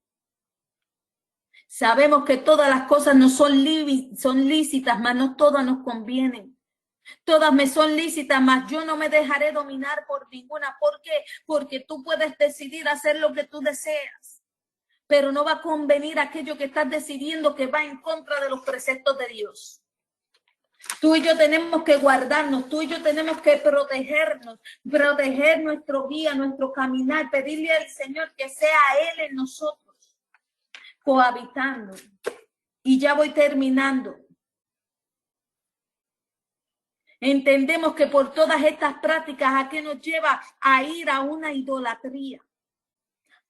Sabemos que todas las cosas no son lícitas, mas no todas nos convienen. Todas me son lícitas, mas yo no me dejaré dominar por ninguna. ¿Por qué? Porque tú puedes decidir hacer lo que tú deseas, pero no va a convenir aquello que estás decidiendo que va en contra de los preceptos de Dios. Tú y yo tenemos que guardarnos, tú y yo tenemos que protegernos, proteger nuestro guía, nuestro caminar, pedirle al Señor que sea Él en nosotros, cohabitando. Y ya voy terminando. Entendemos que por todas estas prácticas, ¿a qué nos lleva? A ir a una idolatría.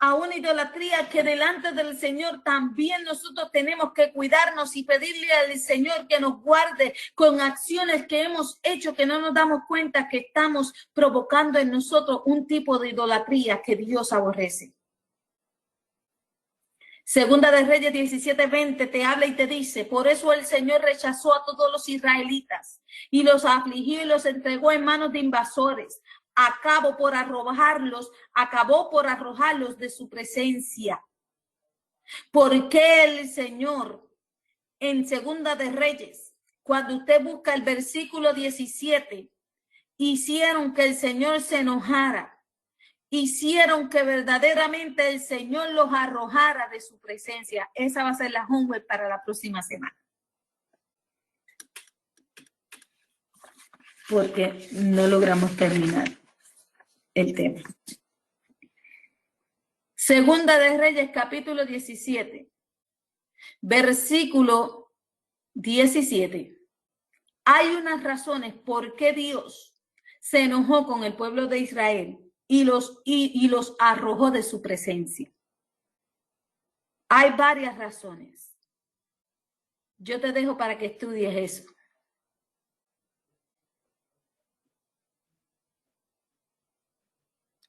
A una idolatría que delante del Señor también nosotros tenemos que cuidarnos y pedirle al Señor que nos guarde con acciones que hemos hecho que no nos damos cuenta que estamos provocando en nosotros un tipo de idolatría que Dios aborrece. Segunda de Reyes 17:20 te habla y te dice, por eso el Señor rechazó a todos los israelitas y los afligió y los entregó en manos de invasores. Acabó por arrojarlos de su presencia. Porque el Señor en Segunda de Reyes, cuando usted busca el versículo 17, hicieron que el Señor se enojara. Hicieron que verdaderamente el Señor los arrojara de su presencia. Esa va a ser la homework para la próxima semana. Porque no logramos terminar el tema. Segunda de Reyes, capítulo 17, versículo 17. Hay unas razones por qué Dios se enojó con el pueblo de Israel y los arrojó de su presencia. Hay varias razones. Yo te dejo para que estudies eso.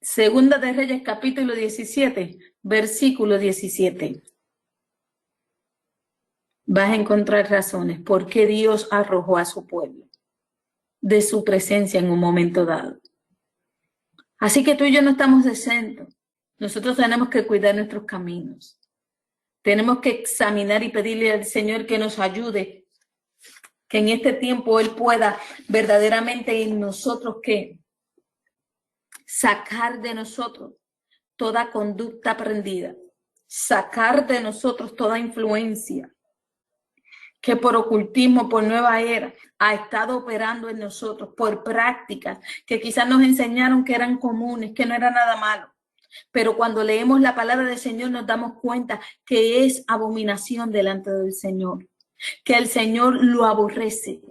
Segunda de Reyes, capítulo 17, versículo 17. Vas a encontrar razones por qué Dios arrojó a su pueblo de su presencia en un momento dado. Así que tú y yo no estamos exentos. Nosotros tenemos que cuidar nuestros caminos. Tenemos que examinar y pedirle al Señor que nos ayude, que en este tiempo Él pueda verdaderamente en nosotros que sacar de nosotros toda conducta aprendida, sacar de nosotros toda influencia que por ocultismo, por nueva era, ha estado operando en nosotros, por prácticas que quizás nos enseñaron que eran comunes, que no era nada malo. Pero cuando leemos la palabra del Señor nos damos cuenta que es abominación delante del Señor, que el Señor lo aborrece.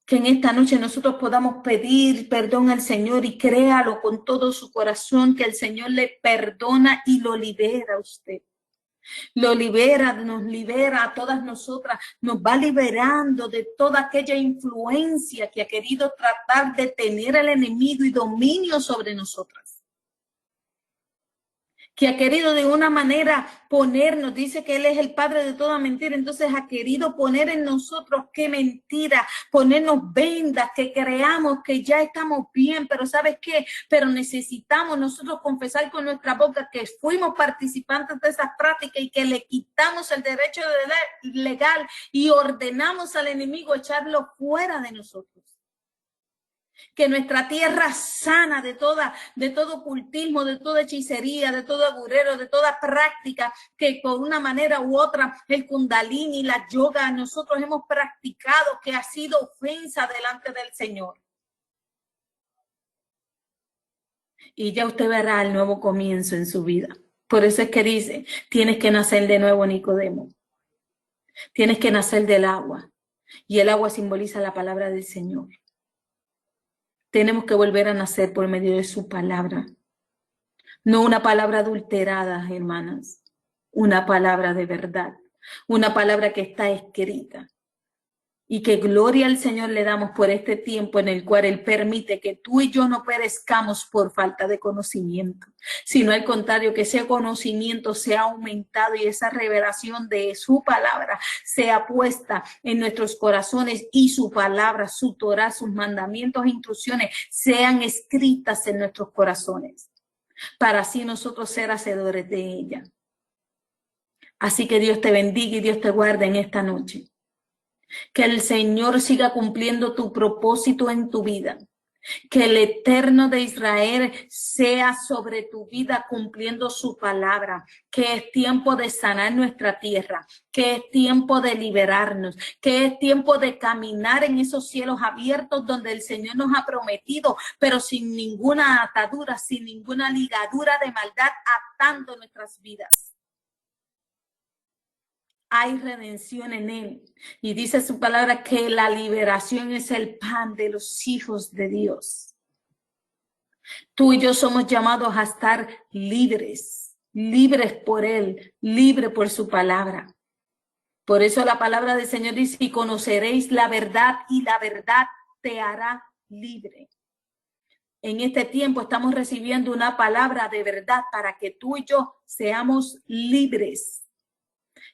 Que en esta noche nosotros podamos pedir perdón al Señor y créalo con todo su corazón, que el Señor le perdona y lo libera a usted. Lo libera, nos libera a todas nosotras, nos va liberando de toda aquella influencia que ha querido tratar de tener el enemigo y dominio sobre nosotras. Que ha querido de una manera ponernos, dice que Él es el padre de toda mentira, entonces ha querido poner en nosotros qué mentira, ponernos vendas, que creamos que ya estamos bien, pero ¿sabes qué? Pero necesitamos nosotros confesar con nuestra boca que fuimos participantes de esas prácticas y que le quitamos el derecho legal y ordenamos al enemigo echarlo fuera de nosotros. Que nuestra tierra sana de todo ocultismo, de toda hechicería, de todo agurero, de toda práctica que por una manera u otra el kundalini, la yoga, nosotros hemos practicado que ha sido ofensa delante del Señor. y ya usted verá el nuevo comienzo en su vida. Por eso es que dice, tienes que nacer de nuevo, Nicodemo. Tienes que nacer del agua. Y el agua simboliza la palabra del Señor. Tenemos que volver a nacer por medio de su palabra. No una palabra adulterada, hermanas. Una palabra de verdad. Una palabra que está escrita. Y que gloria al Señor le damos por este tiempo en el cual Él permite que tú y yo no perezcamos por falta de conocimiento, sino al contrario, que ese conocimiento sea aumentado y esa revelación de su palabra sea puesta en nuestros corazones y su palabra, su Torah, sus mandamientos e instrucciones sean escritas en nuestros corazones, para así nosotros ser hacedores de ella. Así que Dios te bendiga y Dios te guarde en esta noche. Que el Señor siga cumpliendo tu propósito en tu vida. Que el Eterno de Israel sea sobre tu vida cumpliendo su palabra. Que es tiempo de sanar nuestra tierra. Que es tiempo de liberarnos. Que es tiempo de caminar en esos cielos abiertos donde el Señor nos ha prometido, pero sin ninguna atadura, sin ninguna ligadura de maldad atando nuestras vidas. Hay redención en Él. Y dice su palabra que la liberación es el pan de los hijos de Dios. Tú y yo somos llamados a estar libres, libres por Él, libres por su palabra. Por eso la palabra del Señor dice, y conoceréis la verdad y la verdad te hará libre. En este tiempo estamos recibiendo una palabra de verdad para que tú y yo seamos libres.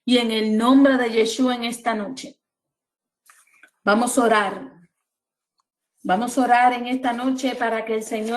Y en el nombre de Yeshua en esta noche, vamos a orar. Vamos a orar en esta noche para que el Señor